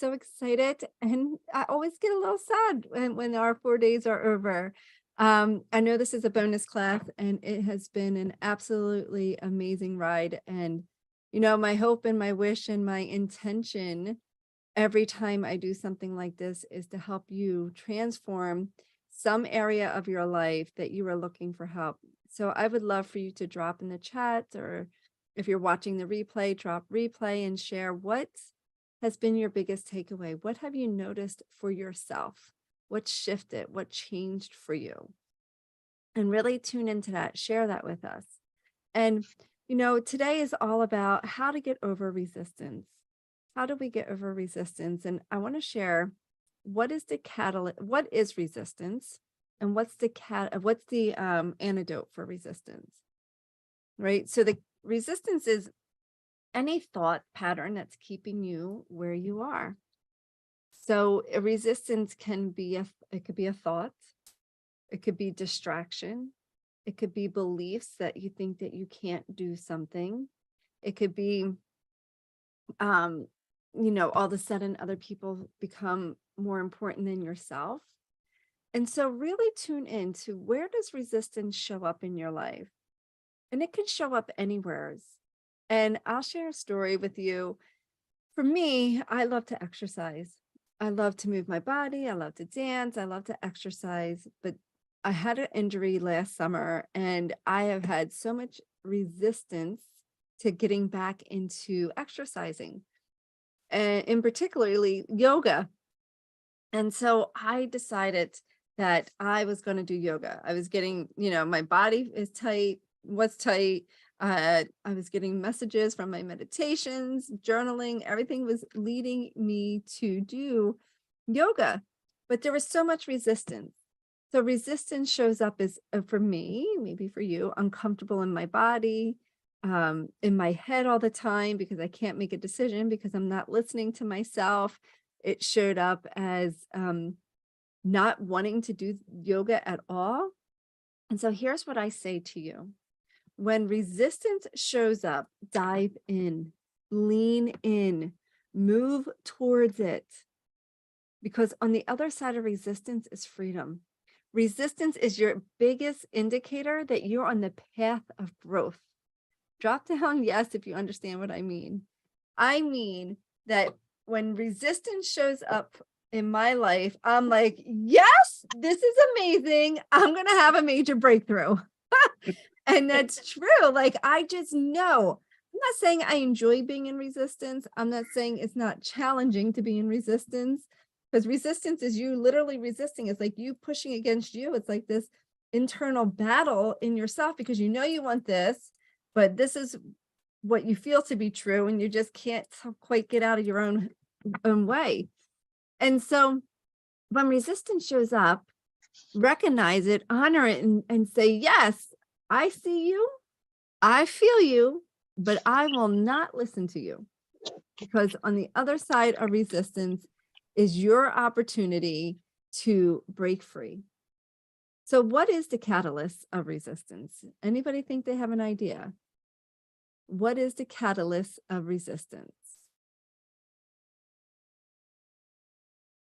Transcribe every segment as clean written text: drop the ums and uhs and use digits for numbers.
so excited, and I always get a little sad when our 4 days are over. I know this is a bonus class, and it has been an absolutely amazing ride. And, my hope and my wish and my intention every time I do something like this is to help you transform some area of your life that you are looking for help. So I would love for you to drop in the chat, or if you're watching the replay, drop replay and share what has been your biggest takeaway. What have you noticed for yourself? What shifted? What changed for you? And really tune into that, share that with us. And, today is all about how to get over resistance. How do we get over resistance? And I want to share, what is the catalyst, what is resistance, and what's the antidote for resistance, right? So the resistance is any thought pattern that's keeping you where you are. So a resistance it could be a thought, it could be distraction, it could be beliefs that you think that you can't do something. It could be, um, all of a sudden other people become more important than yourself. And so really tune in to, where does resistance show up in your life? And it can show up anywhere. And I'll share a story with you. For me, I love to exercise. I love to move my body. I love to dance. I love to exercise. But I had an injury last summer, and I have had so much resistance to getting back into exercising, and in particularly yoga. And so I decided that I was going to do yoga. I was getting, my body is tight, was tight. I was getting messages from my meditations, journaling, everything was leading me to do yoga. But there was so much resistance. So resistance shows up as, for me, maybe for you, uncomfortable in my body, in my head all the time, because I can't make a decision because I'm not listening to myself. It showed up as not wanting to do yoga at all. And so here's what I say to you. When resistance shows up, dive in, lean in, move towards it. Because on the other side of resistance is freedom. Resistance is your biggest indicator that you're on the path of growth. Drop down yes if you understand what I mean. I mean that when resistance shows up in my life, I'm like, yes, this is amazing. I'm going to have a major breakthrough. And that's true. Like, I just know. I'm not saying I enjoy being in resistance. I'm not saying it's not challenging to be in resistance, because resistance is you literally resisting. It's like you pushing against you. It's like this internal battle in yourself, because you want this, but this is what you feel to be true, and you just can't quite get out of your own way. And so when resistance shows up, recognize it, honor it, and say, yes, I see you, I feel you, but I will not listen to you, because on the other side of resistance is your opportunity to break free. So what is the catalyst of resistance? Anybody think they have an idea? What is the catalyst of resistance?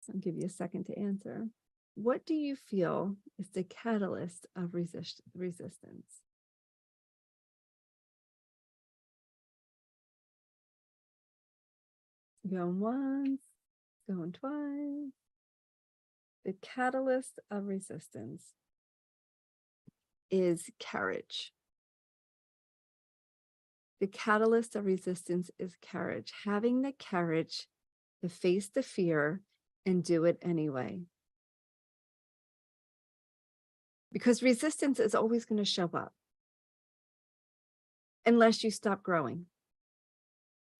I'll give you a second to answer. What do you feel is the catalyst of resistance? Going once, going twice. The catalyst of resistance is courage. The catalyst of resistance is courage. Having the courage to face the fear and do it anyway. Because resistance is always going to show up unless you stop growing.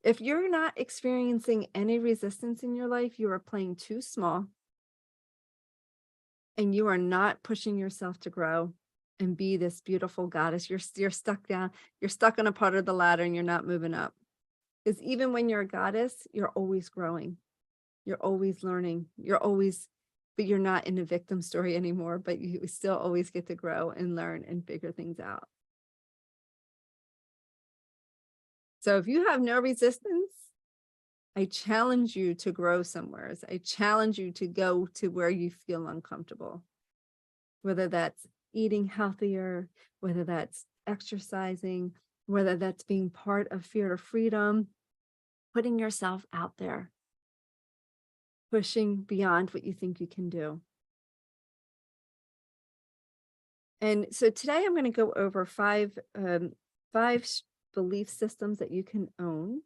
If you're not experiencing any resistance in your life, you are playing too small, and you are not pushing yourself to grow and be this beautiful goddess. You're stuck down, you're stuck on a part of the ladder, and you're not moving up. Because even when you're a goddess, you're always growing. You're always learning. But you're not in a victim story anymore, but you still always get to grow and learn and figure things out. So if you have no resistance, I challenge you to grow somewhere. I challenge you to go to where you feel uncomfortable, whether that's eating healthier, whether that's exercising, whether that's being part of Fear to Freedom, putting yourself out there, pushing beyond what you think you can do. And so today I'm going to go over five belief systems that you can own.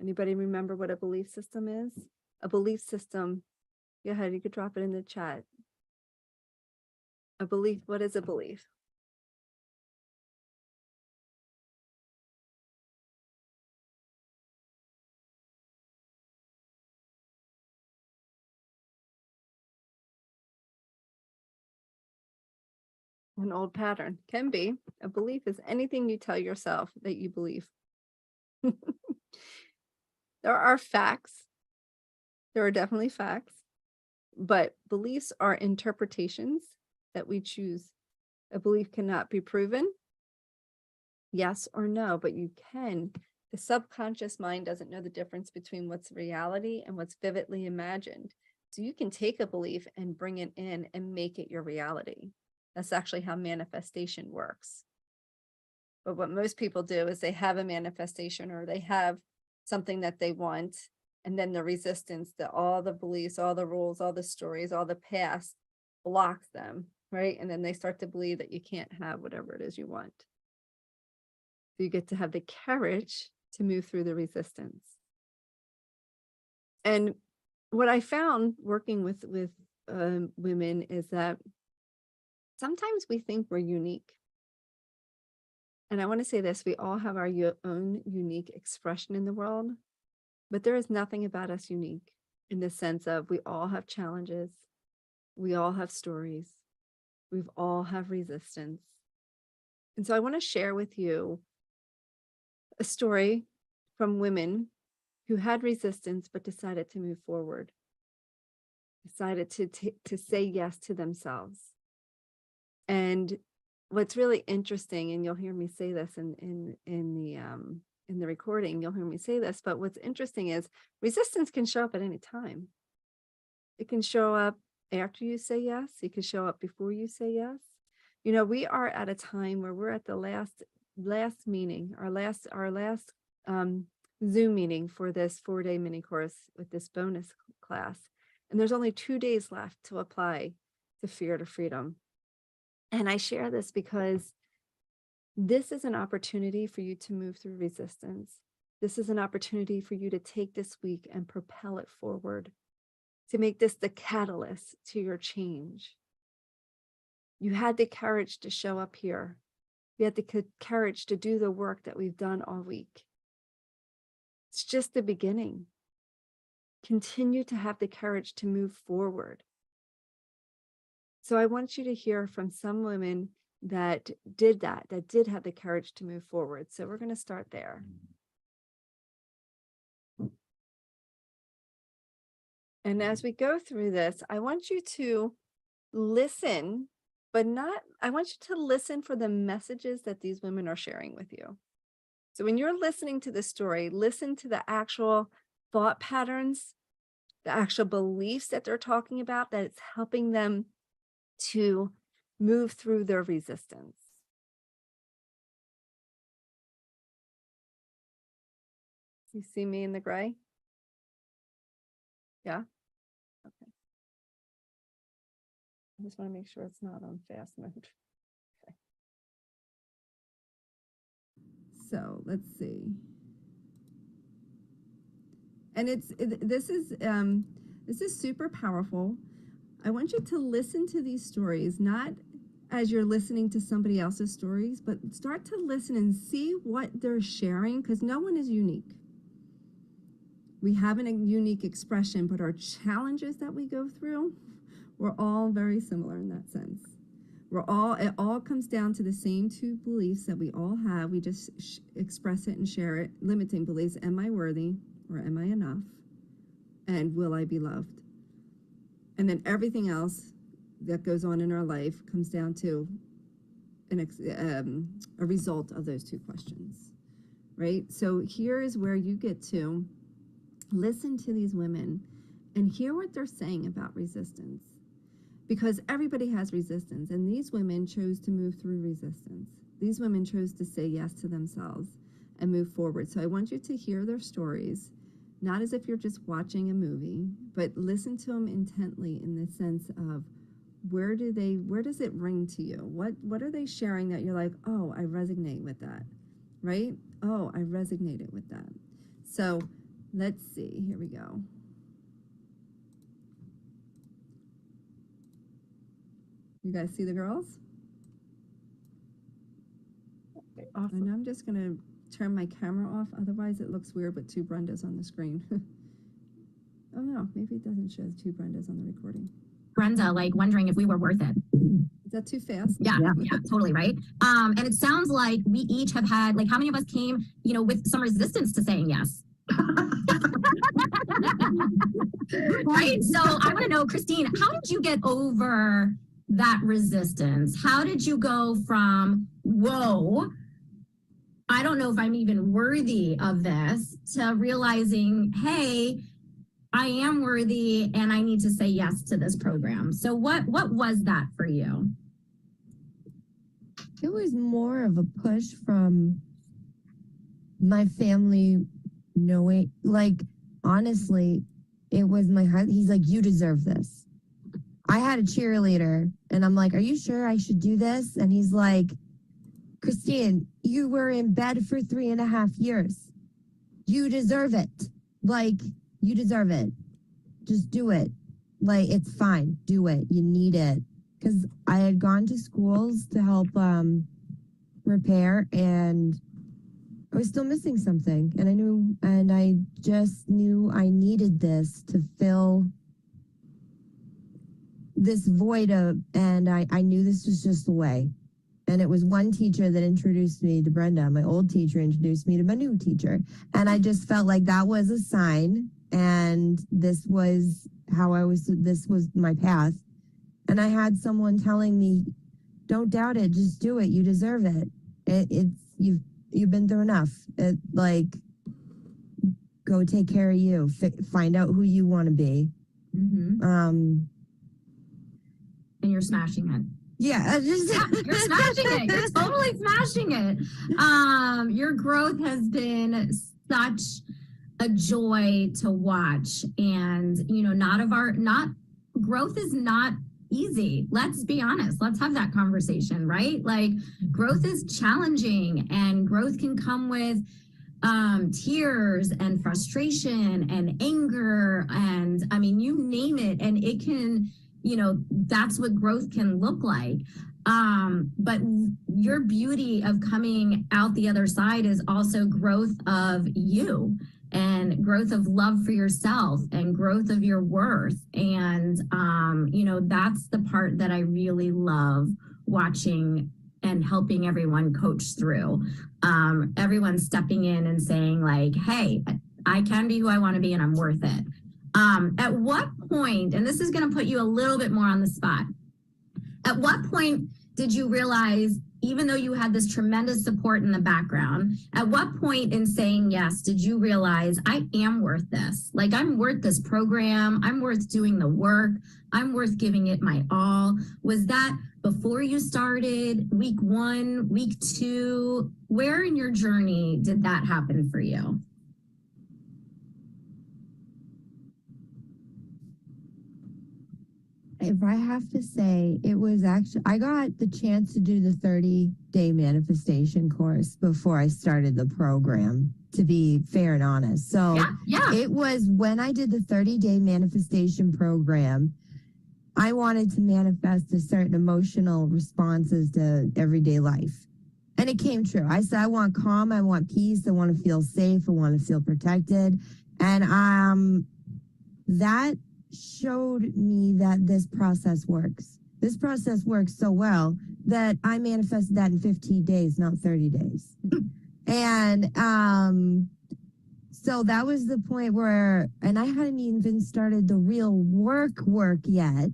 Anybody remember what a belief system is? A belief system, go ahead, you could drop it in the chat. A belief, what is a belief? An old pattern. Can be. A belief is anything you tell yourself that you believe. There are facts. There are definitely facts, but beliefs are interpretations that we choose. A belief cannot be proven, yes or no, but you can. The subconscious mind doesn't know the difference between what's reality and what's vividly imagined. So you can take a belief and bring it in and make it your reality. That's actually how manifestation works. But what most people do is they have a manifestation or they have something that they want, and then the resistance, all the beliefs, all the rules, all the stories, all the past blocks them, right? And then they start to believe that you can't have whatever it is you want. So you get to have the courage to move through the resistance. And what I found working with women is that sometimes we think we're unique. And I want to say this, we all have our own unique expression in the world, but there is nothing about us unique in the sense of we all have challenges. We all have stories. We've all have resistance. And so I want to share with you a story from women who had resistance but decided to move forward, decided to say yes to themselves. And what's really interesting, and you'll hear me say this in the recording, you'll hear me say this, but what's interesting is resistance can show up at any time. It can show up after you say yes. It can show up before you say yes. You know, we are at a time where we're at the last meeting, our last Zoom meeting for this 4-day mini course with this bonus class. And there's only 2 days left to apply to Fear to Freedom. And I share this because this is an opportunity for you to move through resistance. This is an opportunity for you to take this week and propel it forward, to make this the catalyst to your change. You had the courage to show up here. You had the courage to do the work that we've done all week. It's just the beginning. Continue to have the courage to move forward. So I want you to hear from some women that did that did have the courage to move forward. So we're going to start there. And as we go through this, I want you to listen, but I want you to listen for the messages that these women are sharing with you. So when you're listening to the story, listen to the actual thought patterns, the actual beliefs that they're talking about, that it's helping them to move through their resistance. You see me in the gray? Yeah? Okay. I just want to make sure it's not on fast mode. Okay. So let's see. And this is super powerful. I want you to listen to these stories, not as you're listening to somebody else's stories, but start to listen and see what they're sharing, because no one is unique. We have a unique expression, but our challenges that we go through, we're all very similar in that sense. It all comes down to the same two beliefs that we all have. We just express it and share it. Limiting beliefs: am I worthy, or am I enough? And will I be loved? And then everything else that goes on in our life comes down to a result of those two questions, right? So here is where you get to listen to these women and hear what they're saying about resistance. Because everybody has resistance, and these women chose to move through resistance. These women chose to say yes to themselves and move forward. So I want you to hear their stories, not as if you're just watching a movie, but listen to them intently in the sense of where does it ring to you? What are they sharing that you're like, oh, I resonate with that, right? Oh, I resonated with that. So let's see, here we go. You guys see the girls? Okay, awesome. And I'm just gonna turn my camera off, otherwise it looks weird with two Brendas on the screen. Oh no, maybe it doesn't show two Brendas on the recording. Brenda, like wondering if we were worth it. Is that too fast? Yeah, totally, right? And it sounds like we each have had, like, how many of us came, with some resistance to saying yes? Right? So I want to know, Christine, how did you get over that resistance? How did you go from, whoa, I don't know if I'm even worthy of this, to realizing, hey, I am worthy and I need to say yes to this program. So what was that for you? It was more of a push from my family knowing, like, honestly, it was my husband. He's like, you deserve this. I had a cheerleader and I'm like, are you sure I should do this? And he's like, Christine, you were in bed for 3.5 years. You deserve it. Like, you deserve it. Just do it. Like, it's fine. Do it. You need it. Because I had gone to schools to help repair, and I was still missing something. And I just knew I needed this to fill this void and I knew this was just the way. And it was one teacher that introduced me to Brenda. My old teacher introduced me to my new teacher. And I just felt like that was a sign. And this was this was my path. And I had someone telling me, don't doubt it, just do it. You deserve it. You've been through enough. Go take care of you. Find out who you want to be. Mm-hmm. And you're smashing it. Yeah, you're smashing it. You're totally smashing it. Your growth has been such a joy to watch, and growth is not easy. Let's be honest. Let's have that conversation, right? Like, growth is challenging, and growth can come with tears and frustration and anger, and I mean, you name it, and it can, that's what growth can look like. But your beauty of coming out the other side is also growth of you, and growth of love for yourself, and growth of your worth. And, that's the part that I really love watching and helping everyone coach through. Everyone stepping in and saying, like, hey, I can be who I want to be and I'm worth it. At what point, and this is going to put you a little bit more on the spot, at what point did you realize, even though you had this tremendous support in the background, at what point in saying yes did you realize, I am worth this? Like, I'm worth this program. I'm worth doing the work. I'm worth giving it my all. Was that before you started, week 1, week 2? Where in your journey did that happen for you? If I have to say, it was actually, I got the chance to do the 30-day manifestation course before I started the program, to be fair and honest. So It was when I did the 30-day manifestation program, I wanted to manifest a certain emotional responses to everyday life. And it came true. I said, I want calm, I want peace, I want to feel safe, I want to feel protected. And that showed me that this process works. This process works so well that I manifested that in 15 days, not 30 days. And so that was the point where, and I hadn't even started the real work yet.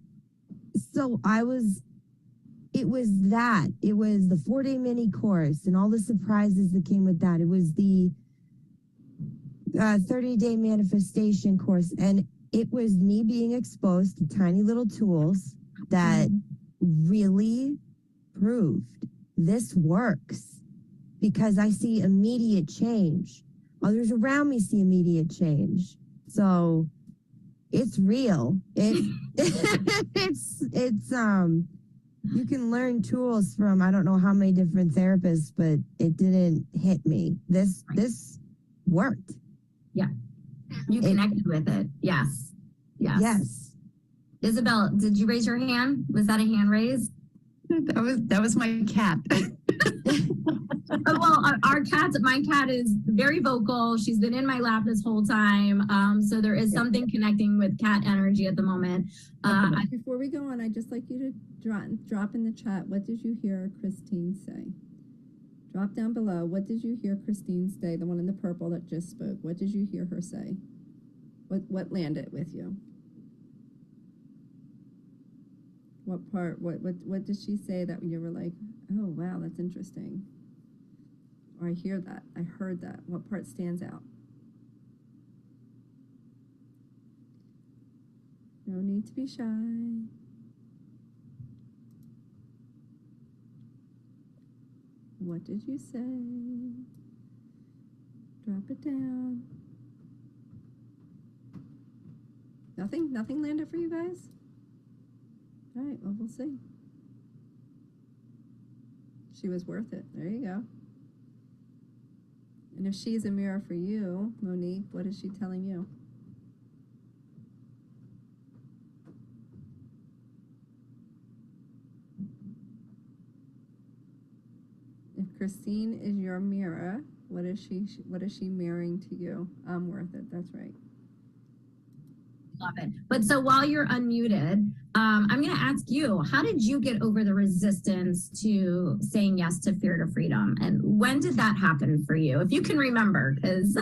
So it was the 4-day mini course and all the surprises that came with that. It was the 30-day manifestation course, and it was me being exposed to tiny little tools that really proved this works, because I see immediate change. Others around me see immediate change. So it's real. It's you can learn tools from I don't know how many different therapists, but it didn't hit me. This worked. You connected with it. Yes. Yes. Isabel, did you raise your hand? Was that a hand raise? That was my cat. Well, my cat is very vocal. She's been in my lap this whole time. So there is something connecting with cat energy at the moment. Before we go on, I'd just like you to drop in the chat, what did you hear Christine say? Drop down below. What did you hear Christine say? The one in the purple that just spoke. What did you hear her say? What landed with you? What part? What did she say that you were like, oh wow, that's interesting? Or I hear that. I heard that. What part stands out? No need to be shy. What did you say? Drop it down. Nothing landed for you guys? All right, well, we'll see. She was worth it. There you go. And if she's a mirror for you, Monique, what is she telling you? If Christine is your mirror, what is she mirroring to you? I'm worth it. That's right. Love it. But so while you're unmuted, I'm going to ask you, how did you get over the resistance to saying yes to Fear to Freedom? And when did that happen for you? If you can remember, because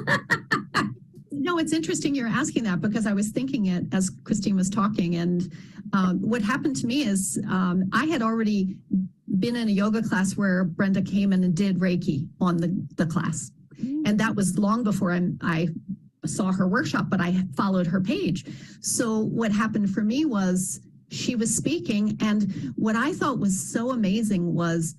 No, it's interesting you're asking that, because I was thinking it as Christine was talking. And what happened to me is I had already been in a yoga class where Brenda came in and did Reiki on the class. And that was long before I saw her workshop, but I followed her page. So what happened for me was she was speaking, and what I thought was so amazing was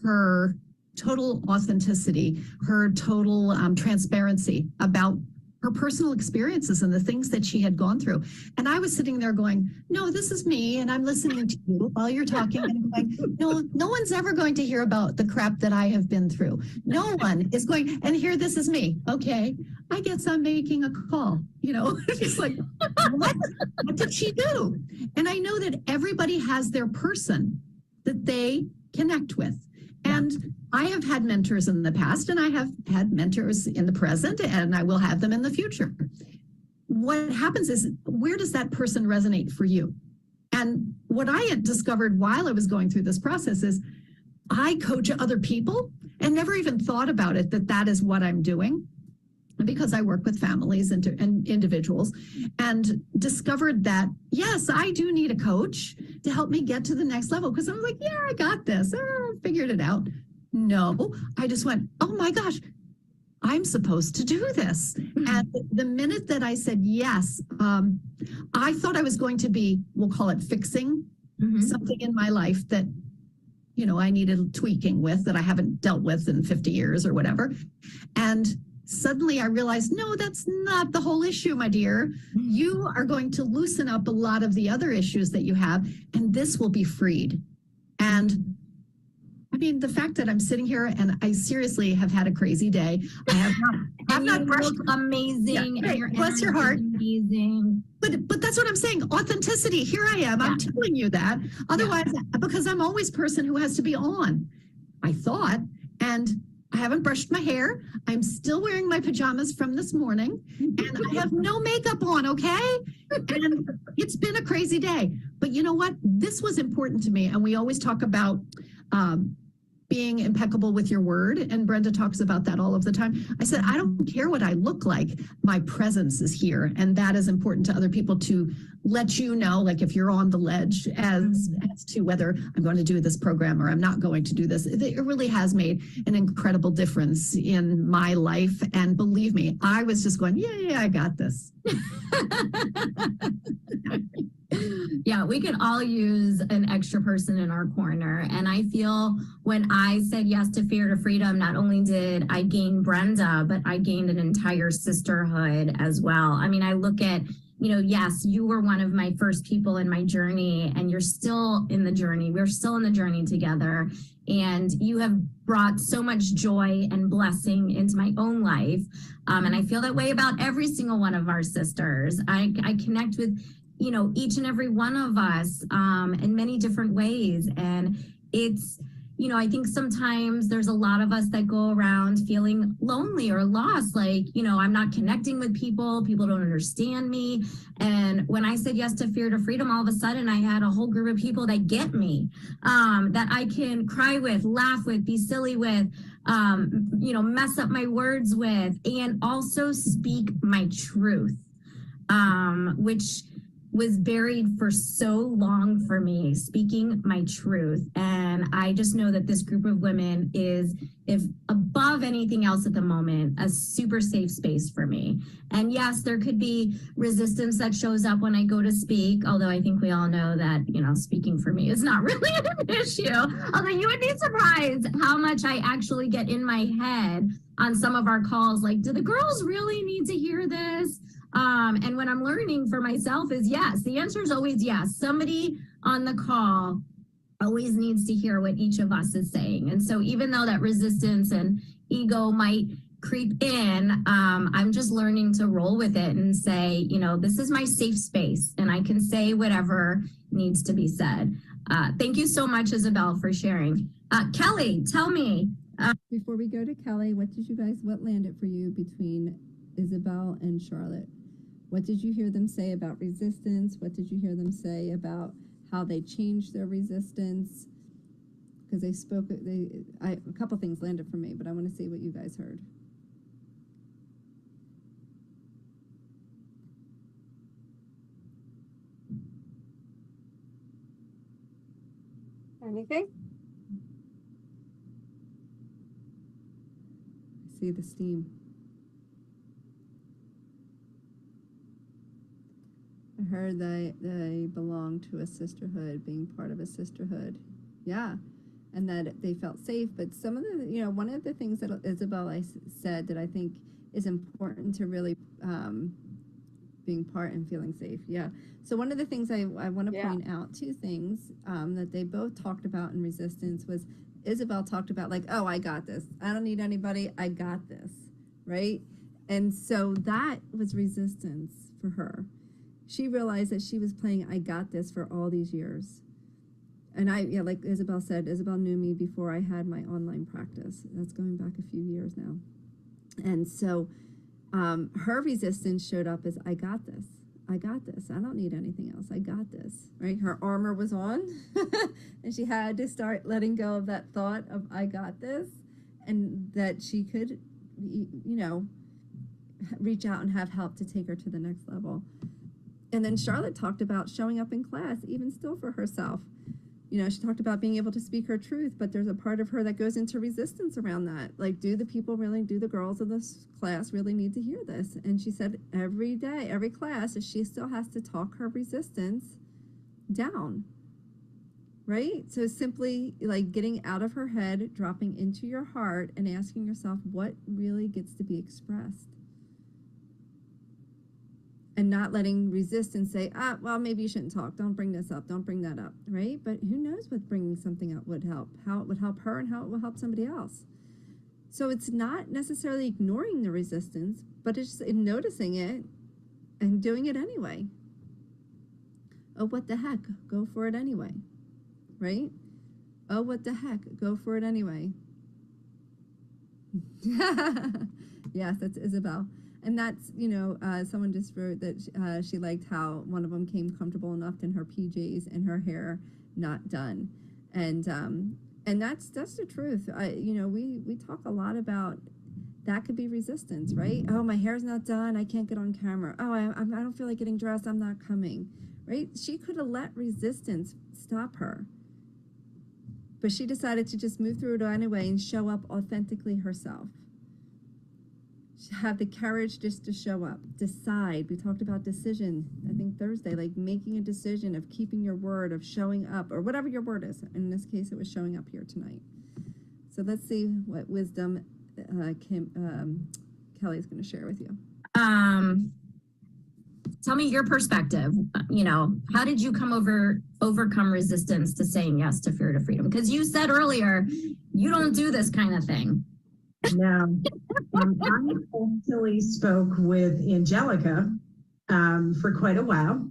her total authenticity, her total transparency about her personal experiences and the things that she had gone through. And I was sitting there going, no, this is me. And I'm listening to you while you're talking. And I'm going, no one's ever going to hear about the crap that I have been through. No one is going, and here, this is me. Okay, I guess I'm making a call. It's like, what did she do? And I know that everybody has their person that they connect with. And I have had mentors in the past, and I have had mentors in the present, and I will have them in the future. What happens is, where does that person resonate for you? And what I had discovered while I was going through this process is I coach other people and never even thought about it, that is what I'm doing, because I work with families and individuals, and discovered that, yes, I do need a coach to help me get to the next level. Because I was like, yeah, I got this. I figured it out. No, I just went, oh my gosh, I'm supposed to do this. And the minute that I said yes, I thought I was going to be, we'll call it fixing something in my life that, I needed tweaking with, that I haven't dealt with in 50 years or whatever. And suddenly I realized, no, that's not the whole issue, my dear. You are going to loosen up a lot of the other issues that you have, and this will be freed. And I mean, the fact that I'm sitting here and I seriously have had a crazy day. I have not brushed. Amazing. Yeah, and your bless your heart. Amazing. But that's what I'm saying. Authenticity. Here I am. Yeah. I'm telling you that. Otherwise, because I'm always a person who has to be on, I thought, and I haven't brushed my hair. I'm still wearing my pajamas from this morning, and I have no makeup on, okay? And it's been a crazy day. But you know what? This was important to me. And we always talk about being impeccable with your word. And Brenda talks about that all of the time. I said, I don't care what I look like. My presence is here. And that is important to other people to let you know, like if you're on the ledge as to whether I'm going to do this program or I'm not going to do this. It really has made an incredible difference in my life. And believe me, I was just going, yeah, I got this. Yeah, we could all use an extra person in our corner. And I feel when I said yes to Fear to Freedom, not only did I gain Brenda, but I gained an entire sisterhood as well. I mean, I look at, yes, you were one of my first people in my journey, and you're still in the journey. We're still in the journey together. And you have brought so much joy and blessing into my own life. And I feel that way about every single one of our sisters. I connect with each and every one of us in many different ways. And it's, I think sometimes there's a lot of us that go around feeling lonely or lost, like, I'm not connecting with people don't understand me. And when I said yes to Fear to Freedom, all of a sudden I had a whole group of people that get me, that I can cry with, laugh with, be silly with, mess up my words with, and also speak my truth, which was buried for so long for me, speaking my truth. And I just know that this group of women is, if above anything else at the moment, a super safe space for me. And yes, there could be resistance that shows up when I go to speak, although I think we all know that, speaking for me is not really an issue. Although you would be surprised how much I actually get in my head on some of our calls, like, do the girls really need to hear this? And what I'm learning for myself is yes. The answer is always yes. Somebody on the call always needs to hear what each of us is saying. And so even though that resistance and ego might creep in, I'm just learning to roll with it and say, this is my safe space and I can say whatever needs to be said. Thank you so much, Isabel, for sharing. Kelly, tell me. Before we go to Kelly, what landed for you between Isabel and Charlotte? What did you hear them say about resistance? What did you hear them say about how they changed their resistance? Because a couple things landed for me, but I want to see what you guys heard. Anything? I see the steam. I heard they belong to a sisterhood, being part of a sisterhood. Yeah. And that they felt safe. But some of the, one of the things that Isabel said that I think is important to really being part and feeling safe. Yeah. So one of the things I want to point out, two things that they both talked about in resistance was Isabel talked about like, oh, I got this. I don't need anybody. I got this. Right. And so that was resistance for her. She realized that she was playing I got this for all these years. And like Isabel said, Isabel knew me before I had my online practice. That's going back a few years now. And so her resistance showed up as I got this. I got this. I don't need anything else. I got this, right? Her armor was on and she had to start letting go of that thought of I got this, and that she could, reach out and have help to take her to the next level. And then Charlotte talked about showing up in class, even still for herself. She talked about being able to speak her truth, but there's a part of her that goes into resistance around that. Like, do the girls of this class really need to hear this? And she said every day, every class, she still has to talk her resistance down, right? So simply like getting out of her head, dropping into your heart and asking yourself what really gets to be expressed. And not letting resistance say, well, maybe you shouldn't talk. Don't bring this up. Don't bring that up, right? But who knows what bringing something up would help, how it would help her and how it will help somebody else. So it's not necessarily ignoring the resistance, but it's just noticing it and doing it anyway. Oh, what the heck? Go for it anyway, right? Oh, what the heck? Go for it anyway. Yes, that's Isabel. And that's, someone just wrote that she liked how one of them came comfortable enough in her PJs and her hair not done. And And that's the truth. We talk a lot about that could be resistance, right? Oh, my hair's not done. I can't get on camera. Oh, I don't feel like getting dressed. I'm not coming, right? She could have let resistance stop her, but she decided to just move through it anyway and show up authentically herself. Have the courage just to show up, decide. We talked about decision, I think Thursday, like making a decision of keeping your word, of showing up, or whatever your word is. In this case, it was showing up here tonight. So let's see what wisdom Kelly's going to share with you. Tell me your perspective. How did you overcome resistance to saying yes to Fear to Freedom? Because you said earlier, you don't do this kind of thing. No, I actually spoke with Angelica for quite a while.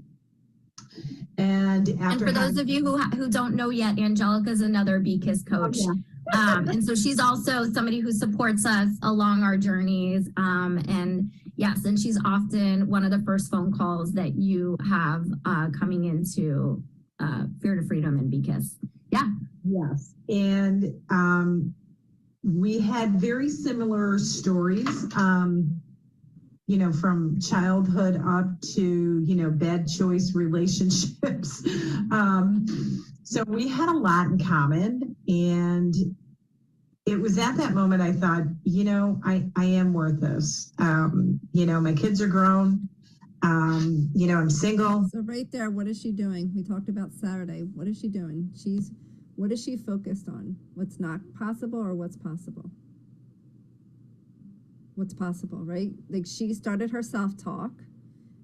And for those of you who don't know yet, Angelica is another BKISS coach. Oh, yeah. And so she's also somebody who supports us along our journeys. And yes, and she's often one of the first phone calls that you have coming into Fear to Freedom and BKISS. Yeah. Yes. And we had very similar stories, from childhood up to, bad choice relationships. So we had a lot in common. And it was at that moment I thought, I am worth this. My kids are grown. I'm single. So right there, what is she doing? We talked about Saturday. What is she doing? What is she focused on? What's not possible or what's possible? What's possible, right? Like she started her self-talk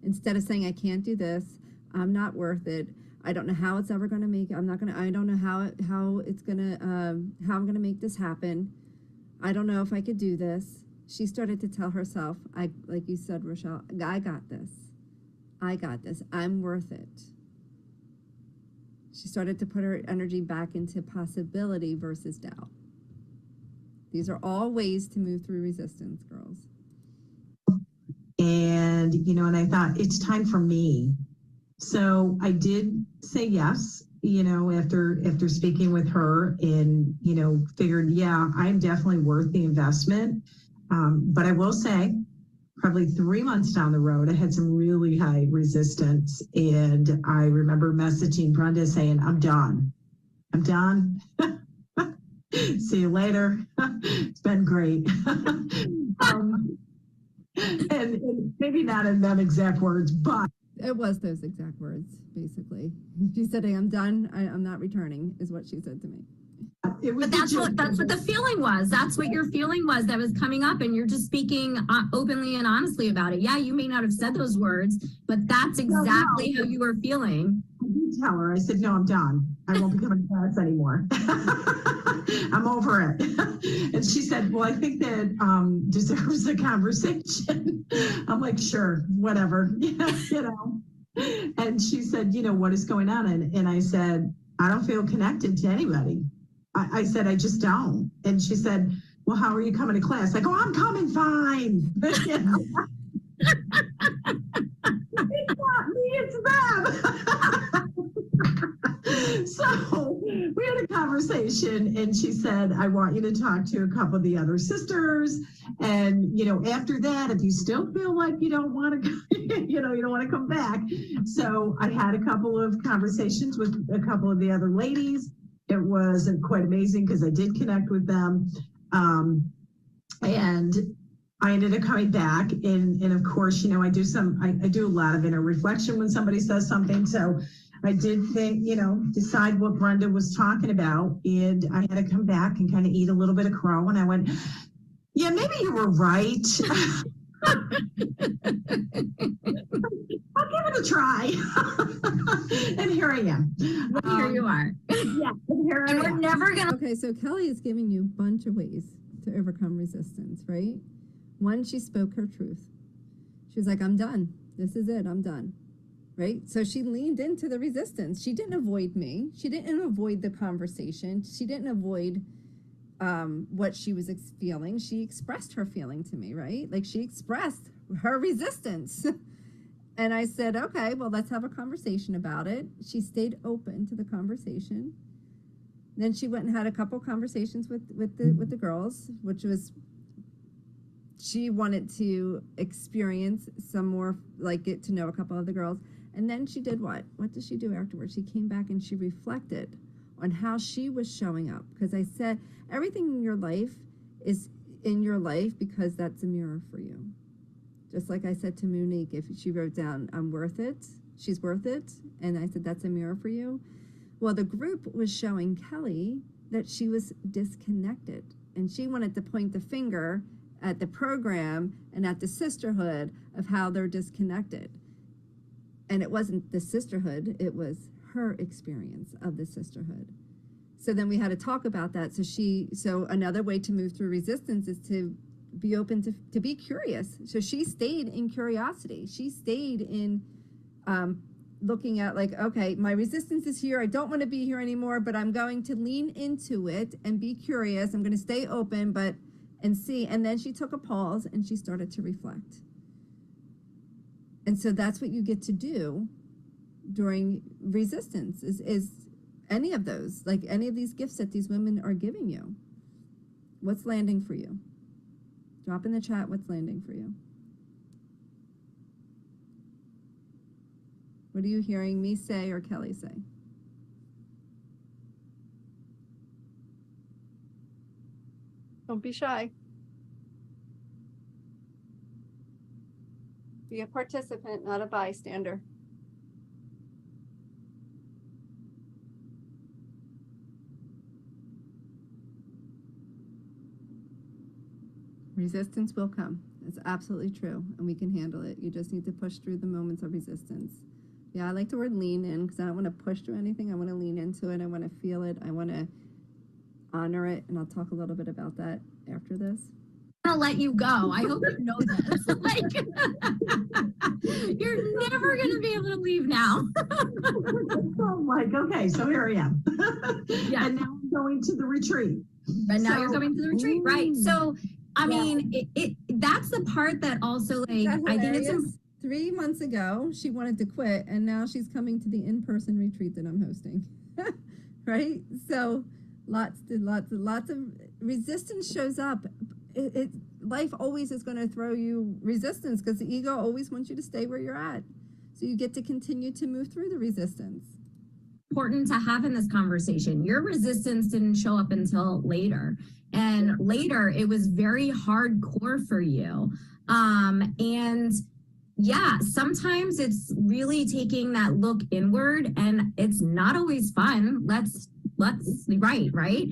instead of saying, I can't do this. I'm not worth it. I don't know how it's ever going to make it. I don't know how I'm going to make this happen. I don't know if I could do this. She started to tell herself, like you said, Rochelle, I got this. I got this. I'm worth it. She started to put her energy back into possibility versus doubt. These are all ways to move through resistance, girls. And, and I thought it's time for me. So I did say yes, after speaking with her and, figured, yeah, I'm definitely worth the investment. But I will say, probably 3 months down the road, I had some really high resistance. And I remember messaging Brenda saying, I'm done. See you later. It's been great. And maybe not in them exact words, but it was those exact words, basically. She said, I'm done. I'm not returning, is what she said to me. But that's what the feeling was. That's what your feeling was that was coming up, and you're just speaking openly and honestly about it. Yeah, you may not have said those words, but that's exactly how you were feeling. I did tell her. I said, no, I'm done. I won't be coming to class anymore. I'm over it. And she said, well, I think that deserves a conversation. I'm like, sure, whatever. And she said, what is going on? And I said, I don't feel connected to anybody. I said, I just don't. And she said, well, how are you coming to class? I go, I'm coming fine. It's not me, it's them. So we had a conversation and she said, I want you to talk to a couple of the other sisters. And, after that, if you still feel like you don't want to, you don't want to come back. So I had a couple of conversations with a couple of the other ladies. It was quite amazing because I did connect with them. And I ended up coming back and of course, I do a lot of inner reflection when somebody says something. So I did think, decide what Brenda was talking about. And I had to come back and kind of eat a little bit of crow. And I went, yeah, maybe you were right. I'll give it a try. And here I am. Here you are. Yeah, and we're never going to. Okay, so Kelly is giving you a bunch of ways to overcome resistance, right? One, she spoke her truth. She was like, I'm done. This is it. I'm done. Right? So she leaned into the resistance. She didn't avoid me. She didn't avoid the conversation. She didn't avoid what she was feeling. She expressed her feeling to me, right? Like she expressed her resistance. And I said, okay, well, let's have a conversation about it. She stayed open to the conversation. Then she went and had a couple conversations with the girls, which was, she wanted to experience some more, like get to know a couple of the girls. And then she did what? What did she do afterwards? She came back and she reflected on how she was showing up. Because I said, everything in your life is in your life because that's a mirror for you. Just like I said to Monique, if she wrote down, I'm worth it, she's worth it. And I said, that's a mirror for you. Well, the group was showing Kelly that she was disconnected. And she wanted to point the finger at the program and at the sisterhood of how they're disconnected. And it wasn't the sisterhood, it was her experience of the sisterhood. So then we had to talk about that. So another way to move through resistance is to be open to be curious. So she stayed in curiosity. She stayed in looking at like, okay, my resistance is here. I don't want to be here anymore, but I'm going to lean into it and be curious. I'm going to stay open, and see. And then she took a pause and she started to reflect. And so that's what you get to do during resistance is any of those, like any of these gifts that these women are giving you. What's landing for you? Drop in the chat what's landing for you. What are you hearing me say or Kelly say? Don't be shy. Be a participant, not a bystander. Resistance will come. It's absolutely true, and we can handle it. You just need to push through the moments of resistance. Yeah, I like the word lean in because I don't want to push through anything. I want to lean into it. I want to feel it. I want to honor it, and I'll talk a little bit about that after this. I'm gonna let you go. I hope you know this. Like, you're never gonna be able to leave now. I'm like, okay, so here I am. Yeah. And now I'm going to the retreat. But now you're going to the retreat, right? So, I mean, that's the part that also, like, I think it's 3 months ago, she wanted to quit, and now she's coming to the in-person retreat that I'm hosting. Right? So lots of resistance shows up. Life always is going to throw you resistance because the ego always wants you to stay where you're at. So you get to continue to move through the resistance. important to have in this conversation. Your resistance didn't show up until later. And later, it was very hardcore for you. And yeah, sometimes it's really taking that look inward, and it's not always fun. Let's right.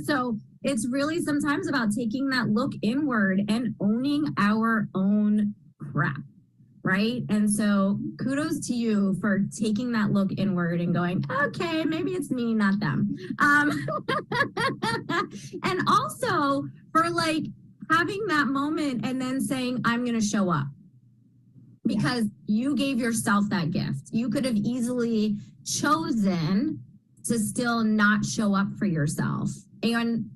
So it's really sometimes about taking that look inward and owning our own crap. Right. And so kudos to you for taking that look inward and going, okay, maybe it's me, not them. And also for like having that moment and then saying, I'm going to show up. Because you gave yourself that gift. You could have easily chosen to still not show up for yourself. And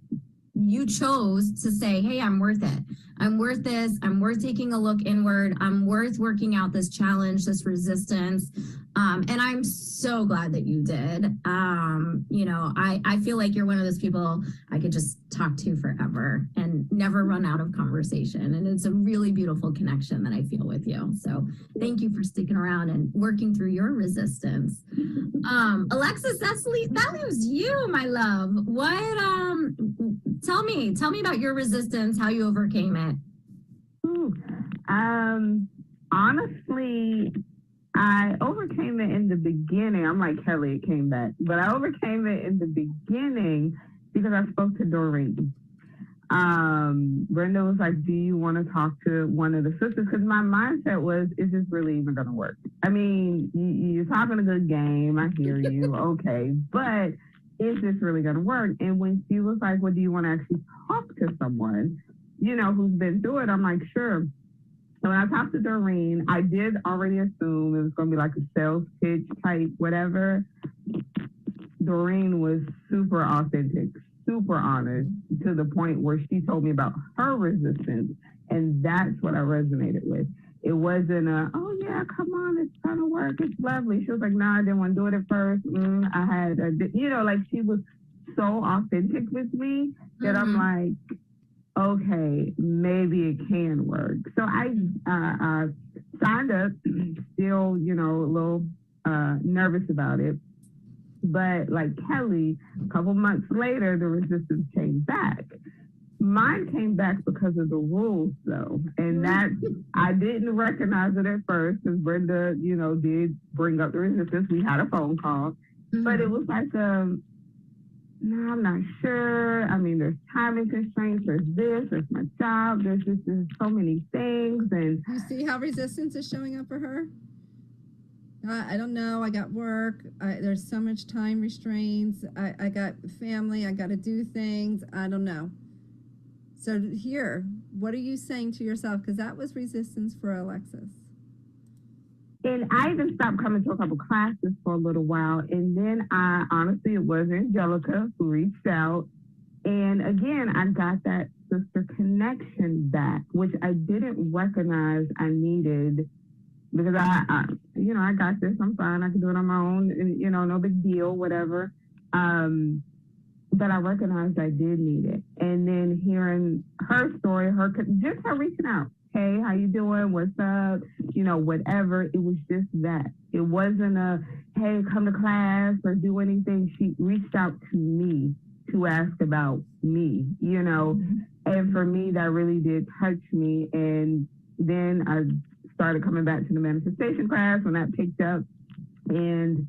you chose to say, hey, I'm worth it. I'm worth this. I'm worth taking a look inward. I'm worth working out this challenge, this resistance. And I'm so glad that you did. I feel like you're one of those people I could just talk to forever and never run out of conversation. And it's a really beautiful connection that I feel with you. So thank you for sticking around and working through your resistance. Alexis, that leaves you, my love. What, tell me about your resistance, how you overcame it. Honestly, I overcame it in the beginning. I'm like Kelly, it came back. But I overcame it in the beginning because I spoke to Doreen. Brenda was like, do you want to talk to one of the sisters? Because my mindset was, is this really even going to work? I mean, you're talking a good game. I hear you. Okay. But is this really going to work? And when she was like, well, do you want to actually talk to someone, who's been through it? I'm like, sure. So when I talked to Doreen, I did already assume it was going to be like a sales pitch type, whatever. Doreen was super authentic, super honest, to the point where she told me about her resistance. And that's what I resonated with. it wasn't oh yeah, come on, it's gonna work, it's lovely. She was like, nah, I didn't want to do it at first. I had, like she was so authentic with me that I'm like, okay, maybe it can work. So I signed up, still, a little nervous about it. But like Kelly, a couple months later, the resistance came back. Mine came back because of the rules, though, and that I didn't recognize it at first, because Brenda, did bring up the resistance. We had a phone call, but it was like, no, I'm not sure. I mean, there's timing constraints. There's this. There's my job. There's so many things, and You see how resistance is showing up for her? I don't know. I got work. There's so much time restraints. I got family. I got to do things. I don't know. So here, what are you saying to yourself? Because that was resistance for Alexis. And I even stopped coming to a couple classes for a little while. And then honestly, it was Angelica who reached out. And again, I got that sister connection back, which I didn't recognize I needed, because I got this, I'm fine, I can do it on my own, no big deal, whatever. But I recognized I did need it. And then hearing her story, just her reaching out, hey, how you doing? What's up? Whatever. It was just that. It wasn't a, hey, come to class or do anything. She reached out to me to ask about me, And for me, that really did touch me. And then I started coming back to the manifestation class when that picked up. And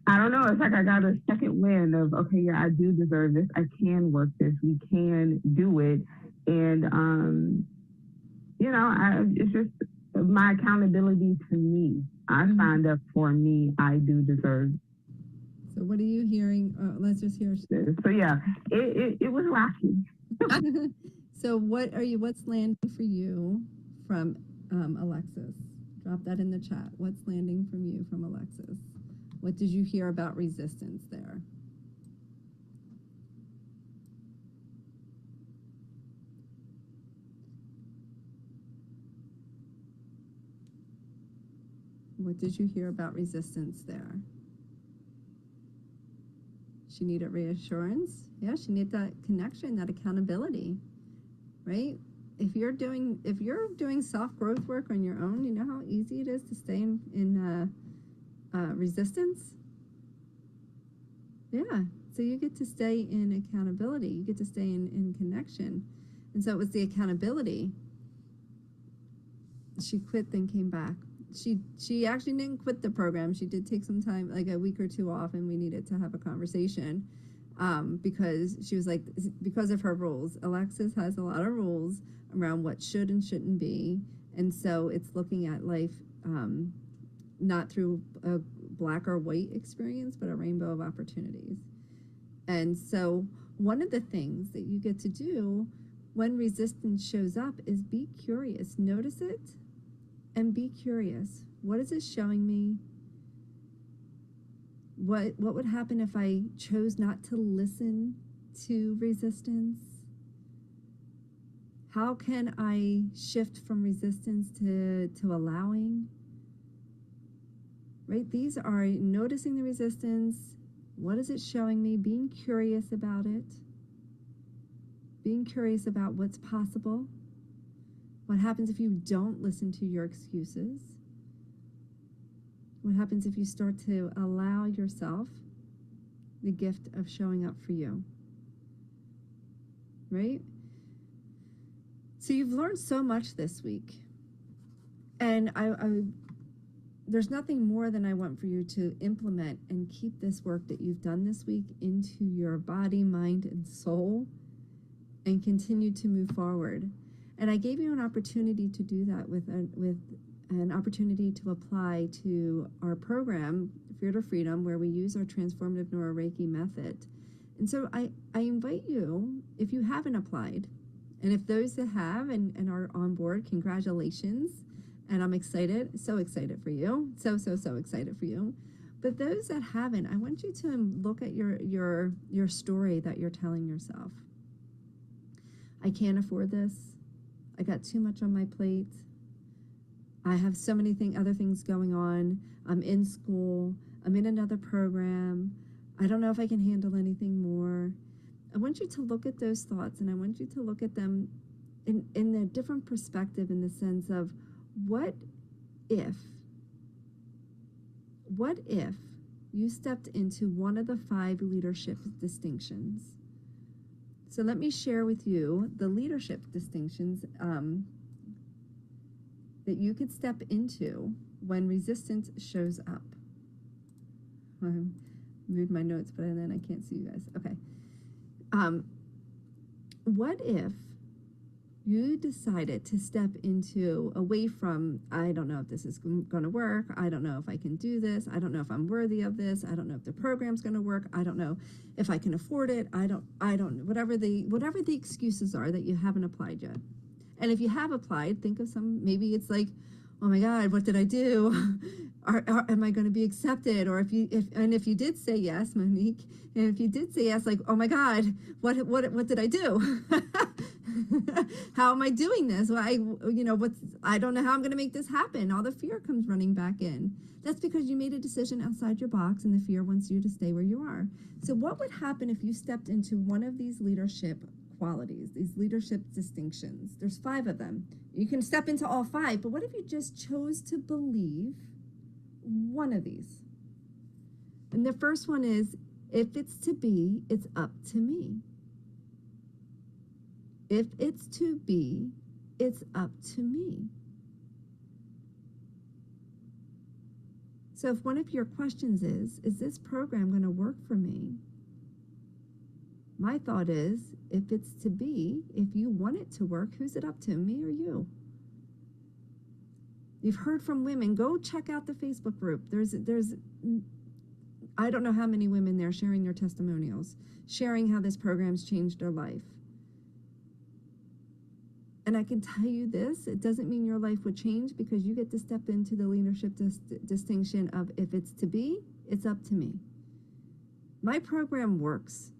I don't know, it's like I got a second wind of, okay, yeah, I do deserve this. I can work this. We can do it. And, it's just my accountability to me. I signed up for me. I do deserve. So what are you hearing? Let's just hear. This. So yeah, it was rocky. So what's landing for you from Alexis? Drop that in the chat. What's landing from you from Alexis? What did you hear about resistance there? What did you hear about resistance there? She needed reassurance. Yeah, she needed that connection, that accountability, right? If you're doing self-growth work on your own, you know how easy it is to stay in resistance. Yeah, so you get to stay in accountability. You get to stay in connection. And so it was the accountability. She quit, then came back. She actually didn't quit the program. She did take some time, like a week or two off, and we needed to have a conversation because she was like, because of her rules. Alexis has a lot of rules around what should and shouldn't be. And so it's looking at life not through a black or white experience, but a rainbow of opportunities. And so one of the things that you get to do when resistance shows up is be curious. Notice it and be curious. What is it showing me? What would happen if I chose not to listen to resistance? How can I shift from resistance to allowing? Right? These are noticing the resistance. What is it showing me? Being curious about it. Being curious about what's possible. What happens if you don't listen to your excuses? What happens if you start to allow yourself the gift of showing up for you? Right? So you've learned so much this week. And there's nothing more than I want for you to implement and keep this work that you've done this week into your body, mind, and soul, and continue to move forward. And I gave you an opportunity to do that with an opportunity to apply to our program, Fear to Freedom, where we use our transformative neuroreiki method. And so I invite you, if you haven't applied, and if those that have and are on board, congratulations. And I'm excited, so excited for you. So excited for you. But those that haven't, I want you to look at your story that you're telling yourself. I can't afford this. I got too much on my plate. I have so many other things going on. I'm in school. I'm in another program. I don't know if I can handle anything more. I want you to look at those thoughts, and I want you to look at them in a different perspective, in the sense of what if you stepped into one of the 5 leadership distinctions. So let me share with you the leadership distinctions that you could step into when resistance shows up. I moved my notes, but then I can't see you guys. Okay. What if you decided to step into away from, I don't know if this is going to work. I don't know if I can do this. I don't know if I'm worthy of this. I don't know if the program's going to work. I don't know if I can afford it. I don't, whatever the excuses are that you haven't applied yet. And if you have applied, think of some, maybe it's like, oh my God, what did I do? Am I going to be accepted? Or if you did say yes, Monique, and if you did say yes, like, oh my God, what did I do? How am I doing this? Well, I don't know how I'm going to make this happen. All the fear comes running back in. That's because you made a decision outside your box, and the fear wants you to stay where you are. So what would happen if you stepped into one of these leadership qualities, these leadership distinctions? There's 5 of them. You can step into all 5, but what if you just chose to believe one of these? And the first one is, if it's to be, it's up to me. If it's to be, it's up to me. So if one of your questions is this program going to work for me? My thought is, if it's to be, if you want it to work, who's it up to, me or you? You've heard from women. Go check out the Facebook group. There's I don't know how many women there sharing their testimonials, sharing how this program's changed their life. And I can tell you this, it doesn't mean your life would change, because you get to step into the leadership distinction of, if it's to be, it's up to me. My program works.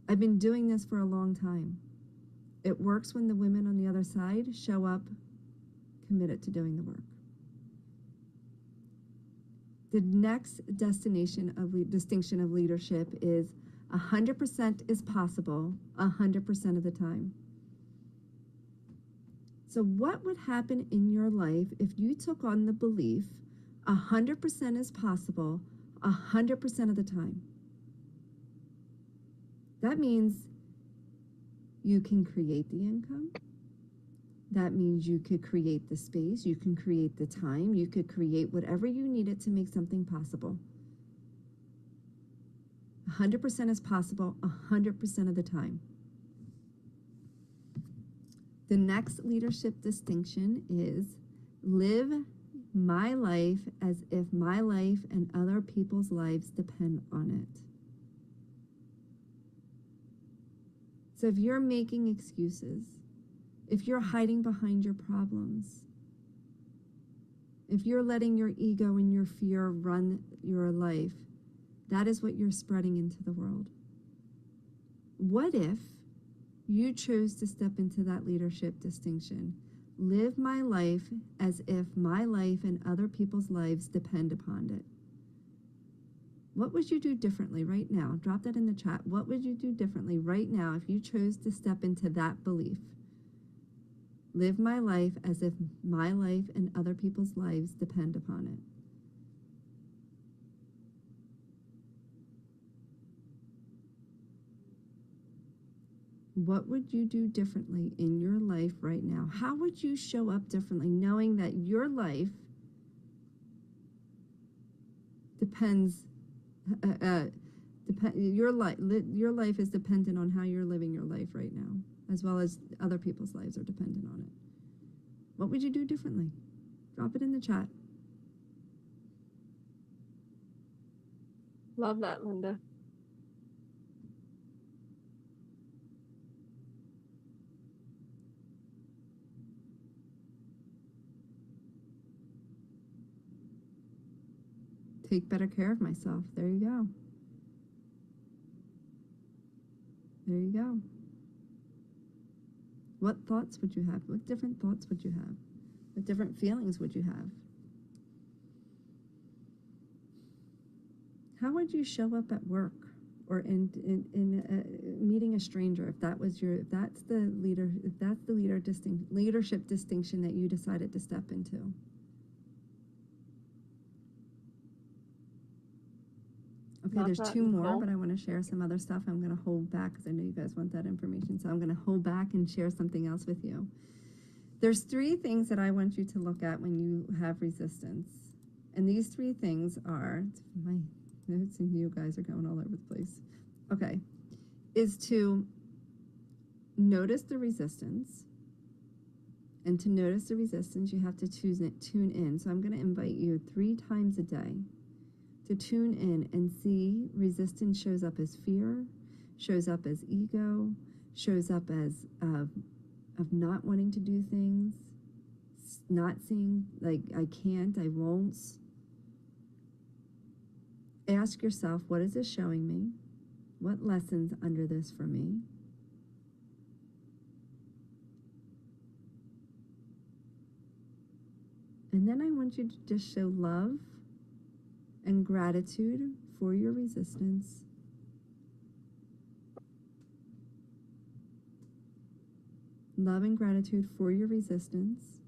I've been doing this for a long time. It works when the women on the other side show up committed to doing the work. The next distinction of leadership is 100% is possible 100% of the time. So what would happen in your life if you took on the belief 100% is possible 100% of the time? That means you can create the income. That means you could create the space, you can create the time, you could create whatever you needed to make something possible. 100% is possible 100% of the time. The next leadership distinction is, live my life as if my life and other people's lives depend on it. So if you're making excuses, if you're hiding behind your problems, if you're letting your ego and your fear run your life, that is what you're spreading into the world. What if you chose to step into that leadership distinction? Live my life as if my life and other people's lives depend upon it. What would you do differently right now? Drop that in the chat. What would you do differently right now if you chose to step into that belief? Live my life as if my life and other people's lives depend upon it. What would you do differently in your life right now? How would you show up differently, knowing that your life depends, your life is dependent on how you're living your life right now, as well as other people's lives are dependent on it? What would you do differently? Drop it in the chat. Love that, Linda. Take better care of myself. There you go. There you go. What thoughts would you have? What different thoughts would you have? What different feelings would you have? How would you show up at work or in meeting a stranger if that's the leadership distinction that you decided to step into? Okay, Not there's that, 2 more, Nicole. but I want to share some other stuff. I'm going to hold back because I know you guys want that information. So I'm going to hold back and share something else with you. There's 3 things that I want you to look at when you have resistance. And these 3 things are, my notes and you guys are going all over the place. Okay, is to notice the resistance. And to notice the resistance, you have to tune in. So I'm going to invite you 3 times a day to tune in and see resistance shows up as fear, shows up as ego, shows up as of not wanting to do things, not seeing like I can't, I won't. Ask yourself, what is this showing me? What lessons under this for me? And then I want you to just show love and gratitude for your resistance. Love and gratitude for your resistance.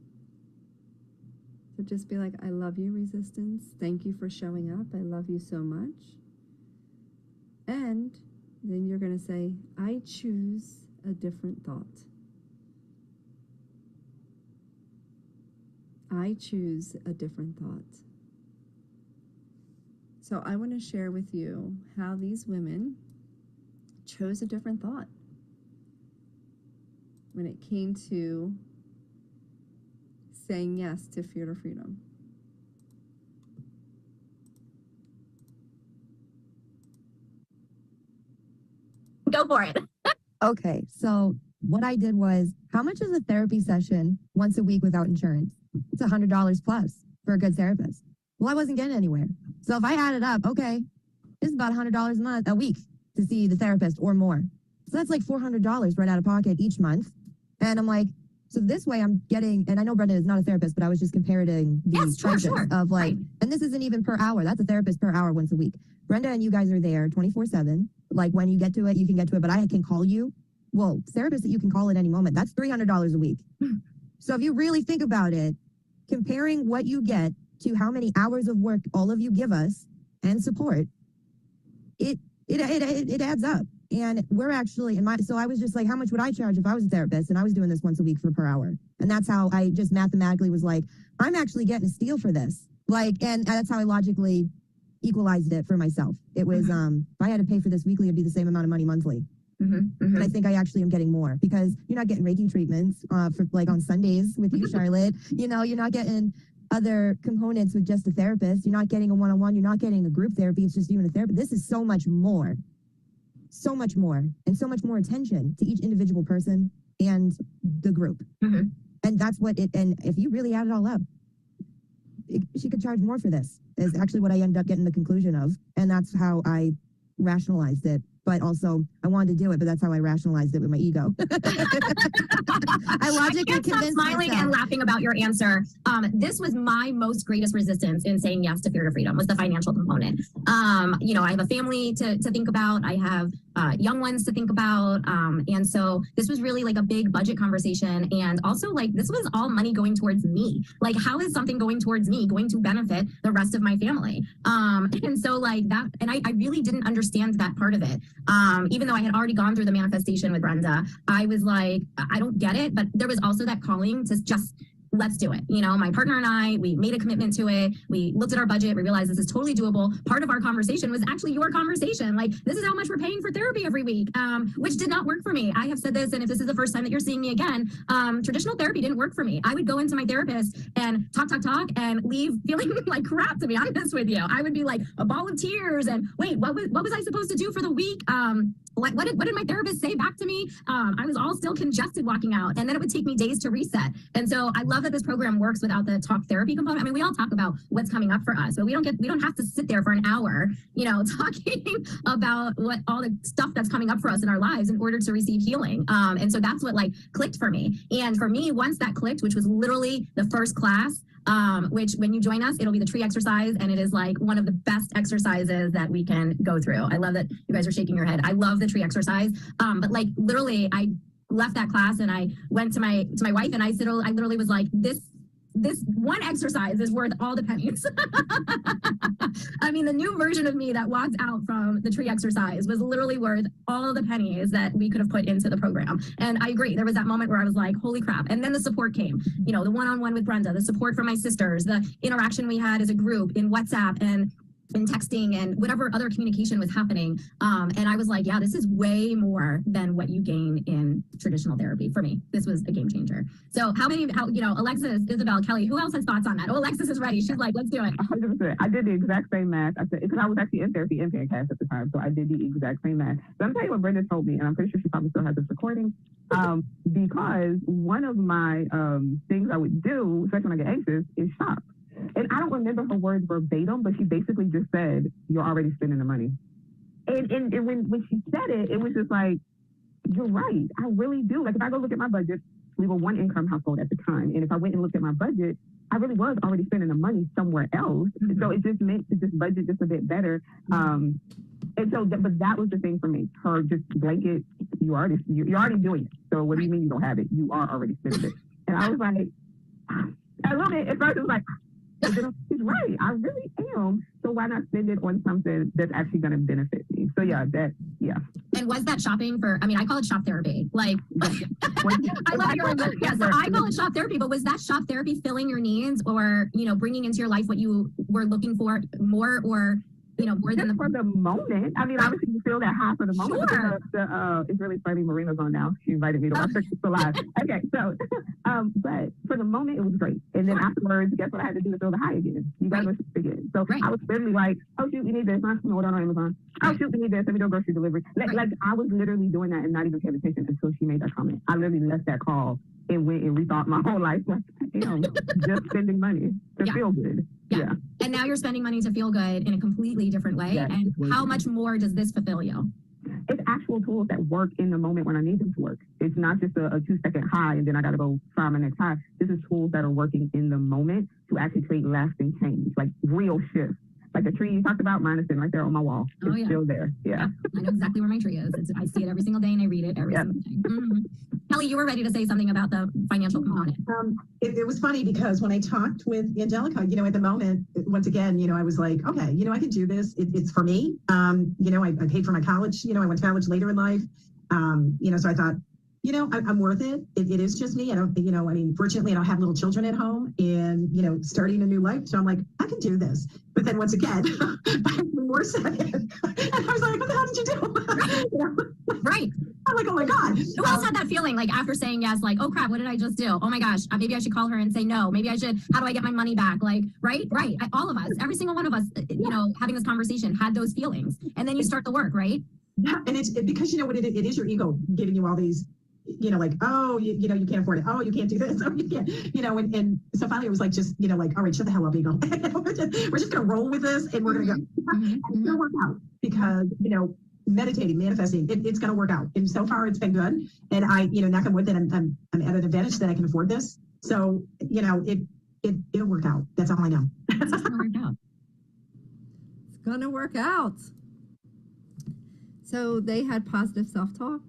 So just be like, I love you, resistance. Thank you for showing up. I love you so much. And then you're going to say, I choose a different thought. I choose a different thought. So I want to share with you how these women chose a different thought when it came to saying yes to Fear to Freedom. Go for it. Okay, so what I did was, how much is a therapy session once a week without insurance? It's $100 plus for a good therapist. Well, I wasn't getting anywhere. So if I added up, okay, it's about $100 a week to see the therapist or more. So that's like $400 right out of pocket each month. And I'm like, so this way I'm getting, and I know Brenda is not a therapist, but I was just comparing the Yes, sure, prices sure. of like, Right. and this isn't even per hour. That's a therapist per hour once a week. Brenda and you guys are there 24/7. Like when you get to it, you can get to it, but I can call you. Well, therapists that you can call at any moment, that's $300 a week. So if you really think about it, comparing what you get to how many hours of work all of you give us and support, it adds up. And we're actually so I was just like, how much would I charge if I was a therapist and I was doing this once a week for per hour? And that's how I just mathematically was like, I'm actually getting a steal for this. Like, and that's how I logically equalized it for myself. It was, if I had to pay for this weekly, it'd be the same amount of money monthly. But I think I actually am getting more because you're not getting Reiki treatments for like on Sundays with you, Charlotte. You know, you're not getting other components with just a therapist. You're not getting a one-on-one. You're not getting a group therapy. It's just you and a therapist. This is so much more, and so much more attention to each individual person and the group. Mhm. And that's what it, and if you really add it all up, she could charge more for this is actually what I ended up getting the conclusion of. And that's how I rationalized it. But also, I wanted to do it, but that's how I rationalized it with my ego. I logically can't stop convinced smiling myself. and laughing about your answer. This was my most greatest resistance in saying yes to Fear to Freedom was the financial component. You know, I have a family to think about. I have young ones to think about. And so this was really like a big budget conversation. And also like, this was all money going towards me. Like, how is something going towards me going to benefit the rest of my family? And so like that, and I really didn't understand that part of it. Even though I had already gone through the manifestation with Brenda, I was like, I don't get it. But there was also that calling to just, let's do it. You know, my partner and I, we made a commitment to it. We looked at our budget. We realized this is totally doable. Part of our conversation was actually your conversation. Like, this is how much we're paying for therapy every week, which did not work for me. I have said this, and if this is the first time that you're seeing me again, traditional therapy didn't work for me. I would go into my therapist and talk, and leave feeling like crap, to be honest with you. I would be like a ball of tears and wait, what was I supposed to do for the week? what did my therapist say back to me? I was all still congested walking out, and then it would take me days to reset. And so I love that this program works without the talk therapy component. I mean, we all talk about what's coming up for us, but we don't have to sit there for an hour, talking about what all the stuff that's coming up for us in our lives in order to receive healing. And so that's what like clicked for me. And for me, once that clicked, which was literally the first class, which when you join us, it'll be the tree exercise. And it is like one of the best exercises that we can go through. I love that you guys are shaking your head. I love the tree exercise. But like literally I left that class and I went to my wife and I literally was like, this one exercise is worth all the pennies. I mean, the new version of me that walked out from the tree exercise was literally worth all the pennies that we could have put into the program. And I agree. There was that moment where I was like, holy crap. And then the support came, the one-on-one with Brenda, the support from my sisters, the interaction we had as a group in WhatsApp and texting and whatever other communication was happening. And I was like, yeah, this is way more than what you gain in traditional therapy. For me, this was a game changer. So Alexis, Isabel, Kelly, who else has thoughts on that? Oh, Alexis is ready. She's like, let's do it. 100%. I did the exact same math. I said, because I was actually in therapy in Pancast at the time. So I did the exact same math. So I'm telling you what Brenda told me, and I'm pretty sure she probably still has this recording. Because one of my things I would do, especially when I get anxious, is shop. And I don't remember her words verbatim, but she basically just said, you're already spending the money. And when she said it, it was just like, you're right. I really do. Like if I go look at my budget, we were one income household at the time. And if I went and looked at my budget, I really was already spending the money somewhere else. Mm-hmm. So it just meant to just budget just a bit better. And so, but that was the thing for me. Her just blanket, you're already doing it. So what do you mean you don't have it? You are already spending it. And I was like, I love it. At first it was like, she's right. I really am. So why not spend it on something that's actually going to benefit me? So yeah. And was that shopping for? I mean, I call it shop therapy. Like, I love your yeah. So I call it shop therapy. But was that shop therapy filling your needs, or bringing into your life what you were looking for more, or more than for the moment? I mean, obviously you feel that high for the moment. Sure. It's really funny. Marina's on now. She invited me to watch her live. Okay, so but for the moment it was great. And then afterwards, guess what I had to do to feel the high again? You guys were again. So I was literally like, oh shoot, we need this. I'm gonna order on Amazon. Oh shoot, we need this. Let me do grocery delivery. Like I was literally doing that and not even paying attention until she made that comment. I literally left that call and went and rethought my whole life. Like, damn, just spending money to feel good. Yeah. And now you're spending money to feel good in a completely different way. Yes, and how much more does this fulfill you? It's actual tools that work in the moment when I need them to work. It's not just a 2-second high and then I got to go find my next high. This is tools that are working in the moment to actually create lasting change, like real shifts. Like the tree you talked about, mine is sitting right there on my wall. It's still there. Yeah. I know exactly where my tree is. I see it every single day and I read it every single day. Mm-hmm. Kelly, you were ready to say something about the financial component. It was funny because when I talked with Angelica, at the moment, once again, I was like, okay, I can do this. It's for me. I paid for my college. I went to college later in life. So I thought, I'm worth it. It is just me. I don't, fortunately, I don't have little children at home and, starting a new life. So I'm like, I can do this. But then once again, more said it. And I was like, what the hell did you do? Right. I'm like, oh my God. Who else had that feeling like after saying yes, like, oh crap, what did I just do? Oh my gosh, maybe I should call her and say no. Maybe I should, how do I get my money back? Like, right. All of us, every single one of us, having this conversation had those feelings. And then you start the work, right? Yeah. And it's because what it is your ego giving you all these, like, oh, you can't afford it. Oh, you can't do this. Oh, you can't, and so finally it was like, just, like, all right, shut the hell up, ego. We're just going to roll with this and we're going to go. And it's going to work out because, meditating, manifesting, it's going to work out. And so far it's been good. And I, knock on wood that I'm at an advantage that I can afford this. So, it'll work out. That's all I know. It's going to work out. It's going to work out. So they had positive self-talk.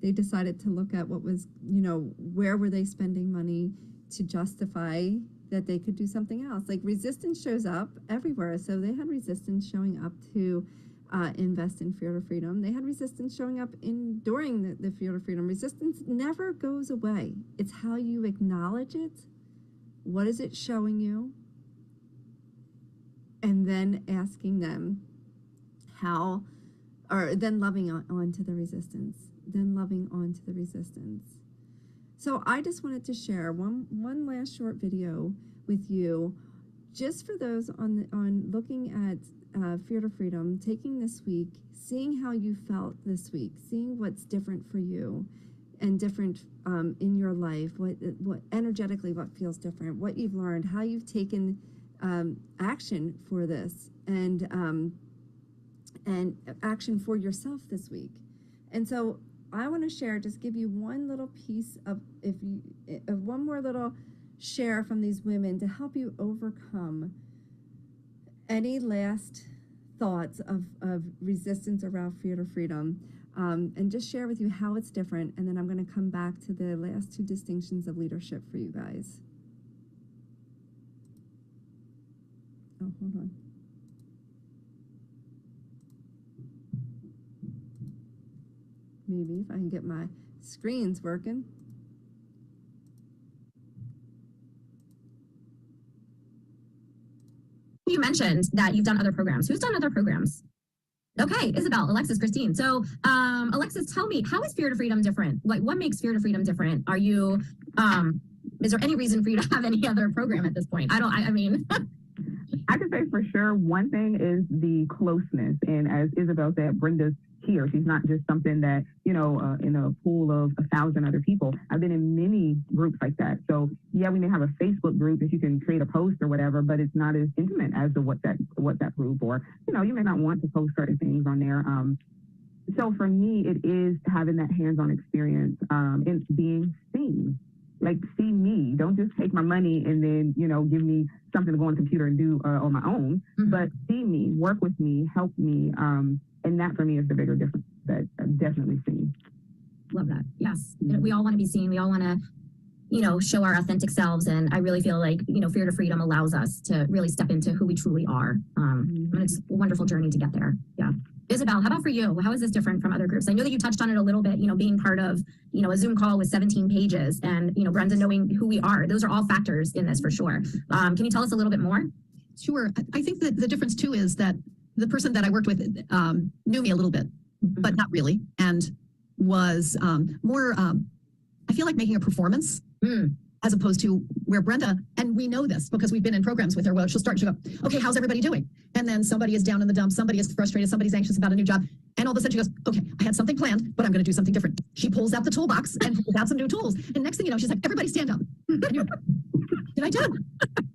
They decided to look at what was, where were they spending money to justify that they could do something else. Like resistance shows up everywhere. So they had resistance showing up to invest in Field of Freedom. They had resistance showing up during the Field of Freedom. Resistance never goes away. It's how you acknowledge it. What is it showing you? And then asking them how, or then loving on to the resistance. Then loving on to the resistance. So I just wanted to share one last short video with you, just for those on looking at Fear to Freedom, taking this week, seeing how you felt this week, seeing what's different for you and different in your life, what energetically, what feels different, what you've learned, how you've taken action for this, and action for yourself this week. And so I want to share, just give you one little piece of one more little share from these women to help you overcome any last thoughts of resistance around Fear to Freedom, and just share with you how it's different. And then I'm going to come back to the last two distinctions of leadership for you guys. Oh, hold on. Maybe if I can get my screens working. You mentioned that you've done other programs. Who's done other programs? Okay, Isabel, Alexis, Christine. So, Alexis, tell me, how is Fear to Freedom different? Like, what makes Fear to Freedom different? Are you, is there any reason for you to have any other program at this point? I mean. I can say for sure one thing is the closeness. And as Isabel said, Brenda's here. She's not just something that, you know, in a pool of 1,000 other people. I've been in many groups like that. So yeah, we may have a Facebook group that you can create a post or whatever, but it's not as intimate as the WhatsApp group, or, you know, you may not want to post certain things on there. So for me, it is having that hands-on experience and being seen. Like, see me. Don't just take my money and then, you know, give me something to go on the computer and do on my own, but see me, work with me, help me. And that for me is the bigger difference that I've definitely seen. Love that. Yes. We all want to be seen. We all want to, you know, show our authentic selves. And I really feel like, you know, Fear to Freedom allows us to really step into who we truly are. And it's a wonderful journey to get there. Yeah. Isabel, how about for you? How is this different from other groups? I know that you touched on it a little bit, you know, being part of, you know, a Zoom call with 17 pages and, you know, Brenda knowing who we are. Those are all factors in this for sure. Can you tell us a little bit more? Sure. I think that the difference too is that the person that I worked with knew me a little bit, but not really, and was more, I feel like making a performance as opposed to where Brenda, and we know this because we've been in programs with her, well, she'll go, okay, how's everybody doing? And then somebody is down in the dumps, somebody is frustrated, somebody's anxious about a new job. And all of a sudden she goes, okay, I had something planned, but I'm going to do something different. She pulls out the toolbox and pulls out some new tools. And next thing you know, she's like, everybody stand up. And you're, did I do?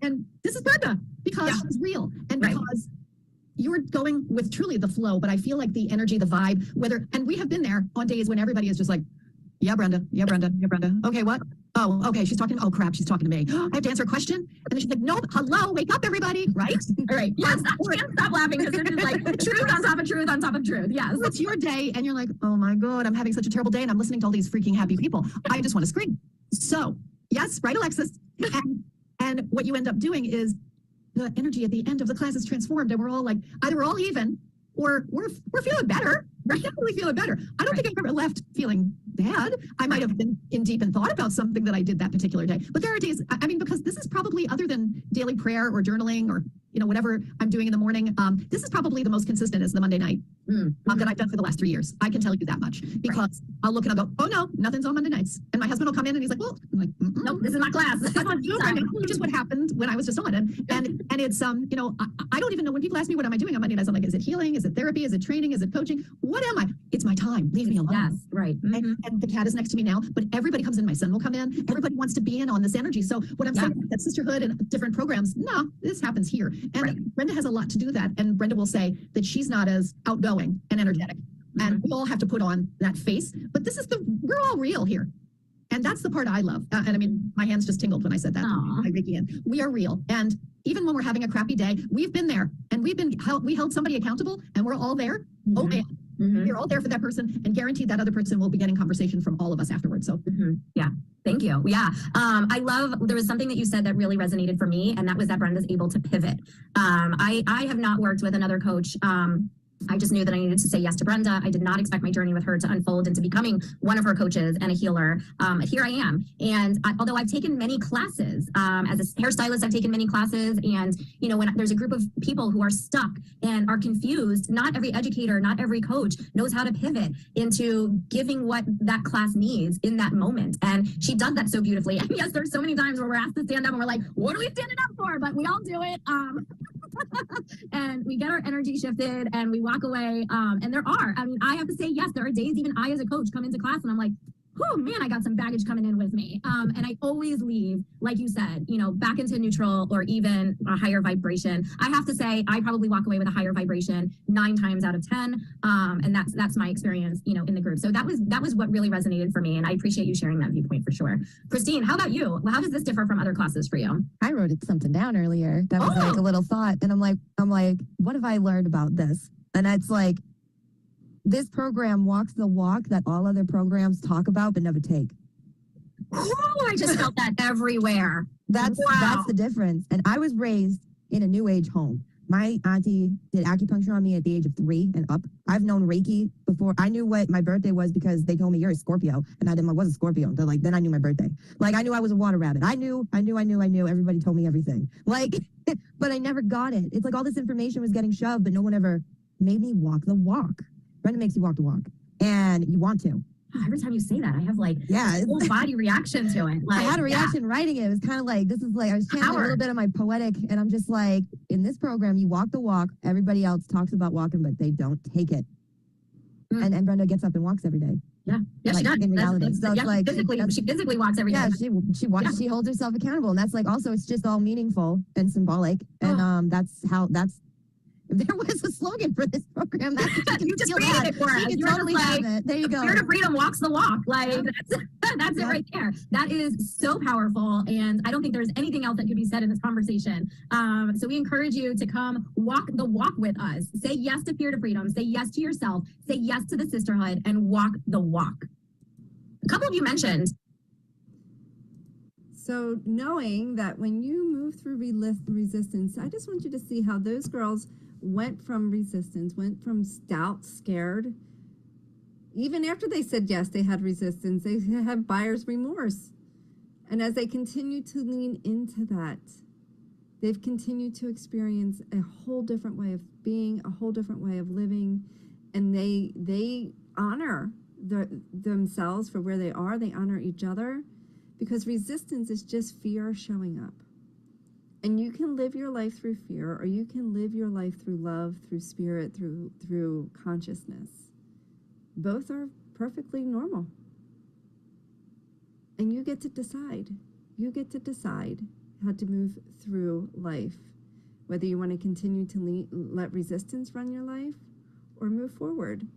And this is Brenda because she's real. And because you're going with truly the flow, but I feel like the energy, the vibe, and we have been there on days when everybody is just like, yeah, Brenda. Okay, what? Oh, okay, she's talking, oh crap, she's talking to me. I have to answer a question? And then she's like, no, hello, wake up everybody, right? All right. Yes, I can't stop laughing because they're just like truth on top of truth on top of truth. Yes. It's your day and you're like, oh my God, I'm having such a terrible day and I'm listening to all these freaking happy people. I just want to scream. So yes, right, Alexis. And what you end up doing is the energy at the end of the class is transformed and we're all like, either we're all even or we're feeling better. We're definitely feeling better. I don't think I've ever left feeling bad. I might have been in deep and thought about something that I did that particular day. But there are days, I mean, because this is probably, other than daily prayer or journaling or, you know, whatever I'm doing in the morning, this is probably the most consistent is the Monday night that I've done for the last 3 years. I can tell you that much because I'll look and I'll go, oh no, nothing's on Monday nights. And my husband will come in and he's like, well, I'm like, nope, this is not class. Which is what happened when I was just on. And it's, you know, I don't even know when people ask me, what am I doing on Monday nights? I'm like, is it healing? Is it therapy? Is it training? Is it coaching? What am I? It's my time. Leave me alone. Yes, right. And the cat is next to me now, but everybody comes in. My son will come in. Everybody wants to be in on this energy. So what I'm saying, that sisterhood and different programs, no, this happens here. And Brenda has a lot to do that. And Brenda will say that she's not as outgoing and energetic. And we all have to put on that face. But this is we're all real here. And that's the part I love. And I mean, my hands just tingled when I said that. We are real. And even when we're having a crappy day, we've been there and we held somebody accountable and we're all there. Oh man. You're all there for that person and guaranteed that other person will be getting conversation from all of us afterwards. So yeah, thank you. Yeah. I love, there was something that you said that really resonated for me, and that was that Brenda's able to pivot. I have not worked with another coach. I just knew that I needed to say yes to Brenda. I did not expect my journey with her to unfold into becoming one of her coaches and a healer. Here I am. And although I've taken many classes, as a hairstylist, I've taken many classes. And, you know, when there's a group of people who are stuck and are confused, not every educator, not every coach knows how to pivot into giving what that class needs in that moment. And she does that so beautifully. And yes, there's so many times where we're asked to stand up and we're like, what are we standing up for? But we all do it. and we get our energy shifted and we walk away. And I have to say, yes, there are days even I as a coach come into class and I'm like, oh man, I got some baggage coming in with me. And I always leave, like you said, back into neutral or even a higher vibration. I have to say, I probably walk away with a higher vibration 9 times out of 10. And that's my experience, in the group. So that was what really resonated for me. And I appreciate you sharing that viewpoint for sure. Christine, how about you? How does this differ from other classes for you? I wrote something down earlier that was like a little thought, and I'm like, what have I learned about this? And it's like, this program walks the walk that all other programs talk about but never take. Oh, I just felt that everywhere. That's the difference. And I was raised in a new age home. My auntie did acupuncture on me at the age of 3 and up. I've known Reiki before. I knew what my birthday was because they told me you're a Scorpio, and I was a Scorpio. They're like, then I knew my birthday. Like, I knew I was a water rabbit. I knew. Everybody told me everything. Like, but I never got it. It's like all this information was getting shoved, but no one ever made me walk the walk. Brenda makes you walk the walk, and you want to. Every time you say that, I have a whole body reaction to it. I had a reaction writing it. It was kind of like, this is like, I was channeling a little bit of my poetic, and I'm just like, in this program, you walk the walk. Everybody else talks about walking, but they don't take it. And Brenda gets up and walks every day. Yeah, like, she does. In reality, so it's like she physically walks every day. Yeah, she holds herself accountable, and that's like also it's just all meaningful and symbolic, and that's if there was a slogan for this program, you just created it for us. You totally have it. There you go. Spirit of Freedom walks the walk. That's it right there. That is so powerful. And I don't think there's anything else that could be said in this conversation. So we encourage you to come walk the walk with us. Say yes to Fear to Freedom. Say yes to yourself. Say yes to the sisterhood and walk the walk. A couple of you mentioned. So knowing that when you move through resistance, I just want you to see how those girls went from resistance, went from doubt, scared. Even after they said yes, they had resistance. They had buyer's remorse. And as they continue to lean into that, they've continued to experience a whole different way of being, a whole different way of living. And they honor themselves for where they are. They honor each other, because resistance is just fear showing up. And you can live your life through fear, or you can live your life through love, through spirit, through consciousness. Both are perfectly normal. And you get to decide. You get to decide how to move through life, whether you want to continue to let resistance run your life or move forward.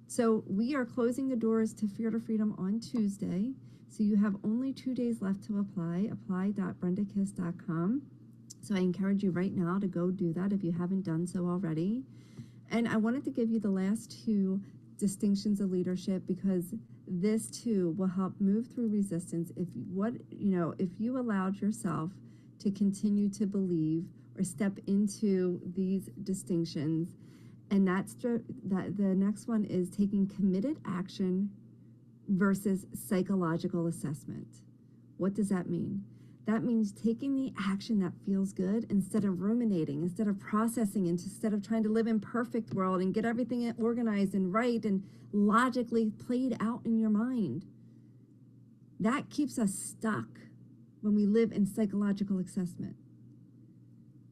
So we are closing the doors to Fear to Freedom on Tuesday. So you have only 2 days left to apply. Apply.brendakiss.com. So I encourage you right now to go do that if you haven't done so already. And I wanted to give you the last 2 distinctions of leadership, because this too will help move through resistance if you allowed yourself to continue to believe or step into these distinctions. And that's the next one is taking committed action versus psychological assessment. What does that mean? That means taking the action that feels good instead of ruminating, instead of processing, instead of trying to live in perfect world and get everything organized and right and logically played out in your mind. That keeps us stuck when we live in psychological assessment.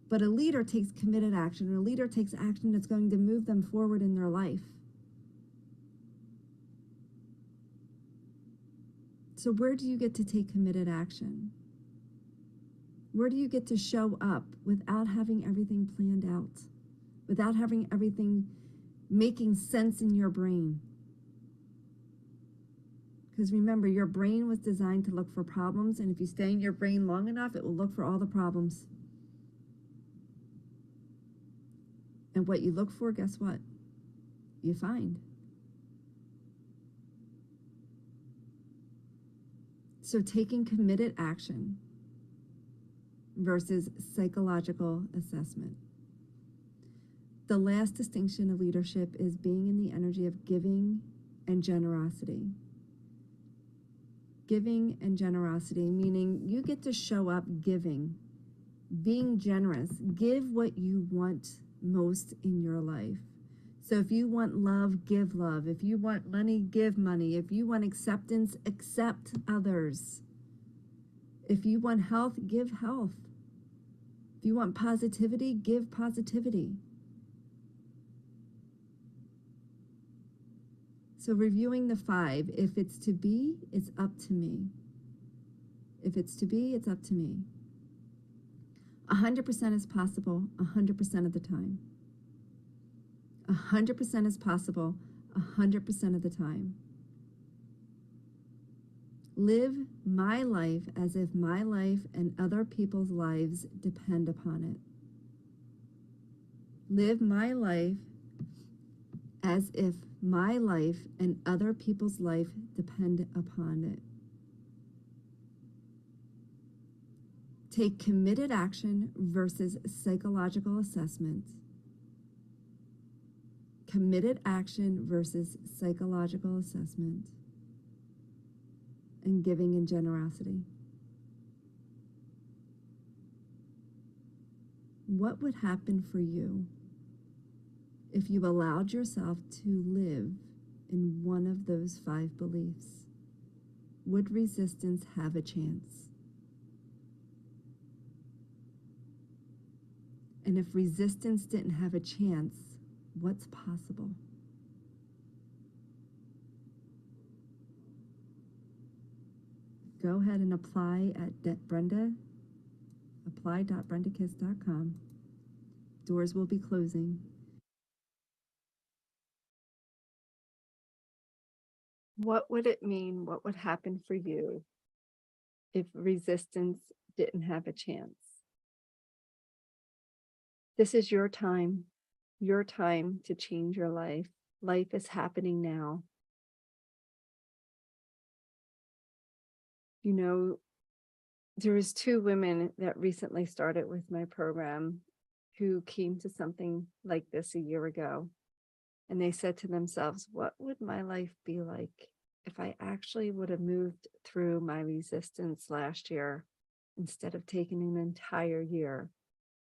But a leader takes committed action, or a leader takes action that's going to move them forward in their life. So where do you get to take committed action? Where do you get to show up without having everything planned out, without having everything making sense in your brain? Because remember, your brain was designed to look for problems, and if you stay in your brain long enough, it will look for all the problems. And what you look for, guess what? You find. So taking committed action versus psychological assessment. The last distinction of leadership is being in the energy of giving and generosity. Giving and generosity, meaning you get to show up giving, being generous. Give what you want most in your life. So if you want love, give love. If you want money, give money. If you want acceptance, accept others. If you want health, give health. If you want positivity, give positivity. So reviewing the 5, if it's to be, it's up to me. If it's to be, it's up to me. 100% is possible 100% of the time. 100% is possible 100% of the time. Live my life as if my life and other people's lives depend upon it. Live my life as if my life and other people's life depend upon it. Take committed action versus psychological assessment. Committed action versus psychological assessment. And giving and generosity. What would happen for you if you allowed yourself to live in one of those 5 beliefs? Would resistance have a chance? And if resistance didn't have a chance, what's possible? Go ahead and apply at apply.brendakiss.com. Doors will be closing. What would it mean? What would happen for you if resistance didn't have a chance? This is your time to change your life. Life is happening now. You know, there was 2 women that recently started with my program who came to something like this a year ago. And they said to themselves, what would my life be like if I actually would have moved through my resistance last year instead of taking an entire year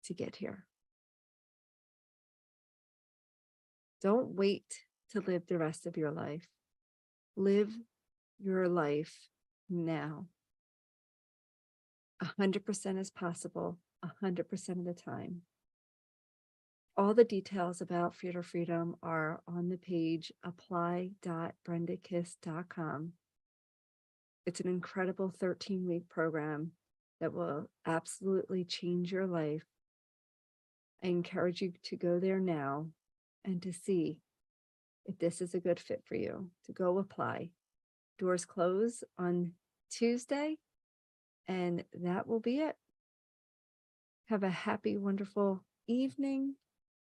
to get here? Don't wait to live the rest of your life. Live your life now. 100% is possible 100% of the time. All the details about Fear Freedom are on the page apply.brendakiss.com. It's an incredible 13-week program that will absolutely change your life. I encourage you to go there now and to see if this is a good fit for you, to go apply. Doors close on Tuesday, and that will be it. Have a happy, wonderful evening,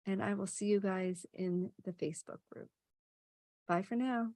and I will see you guys in the Facebook group. Bye for now.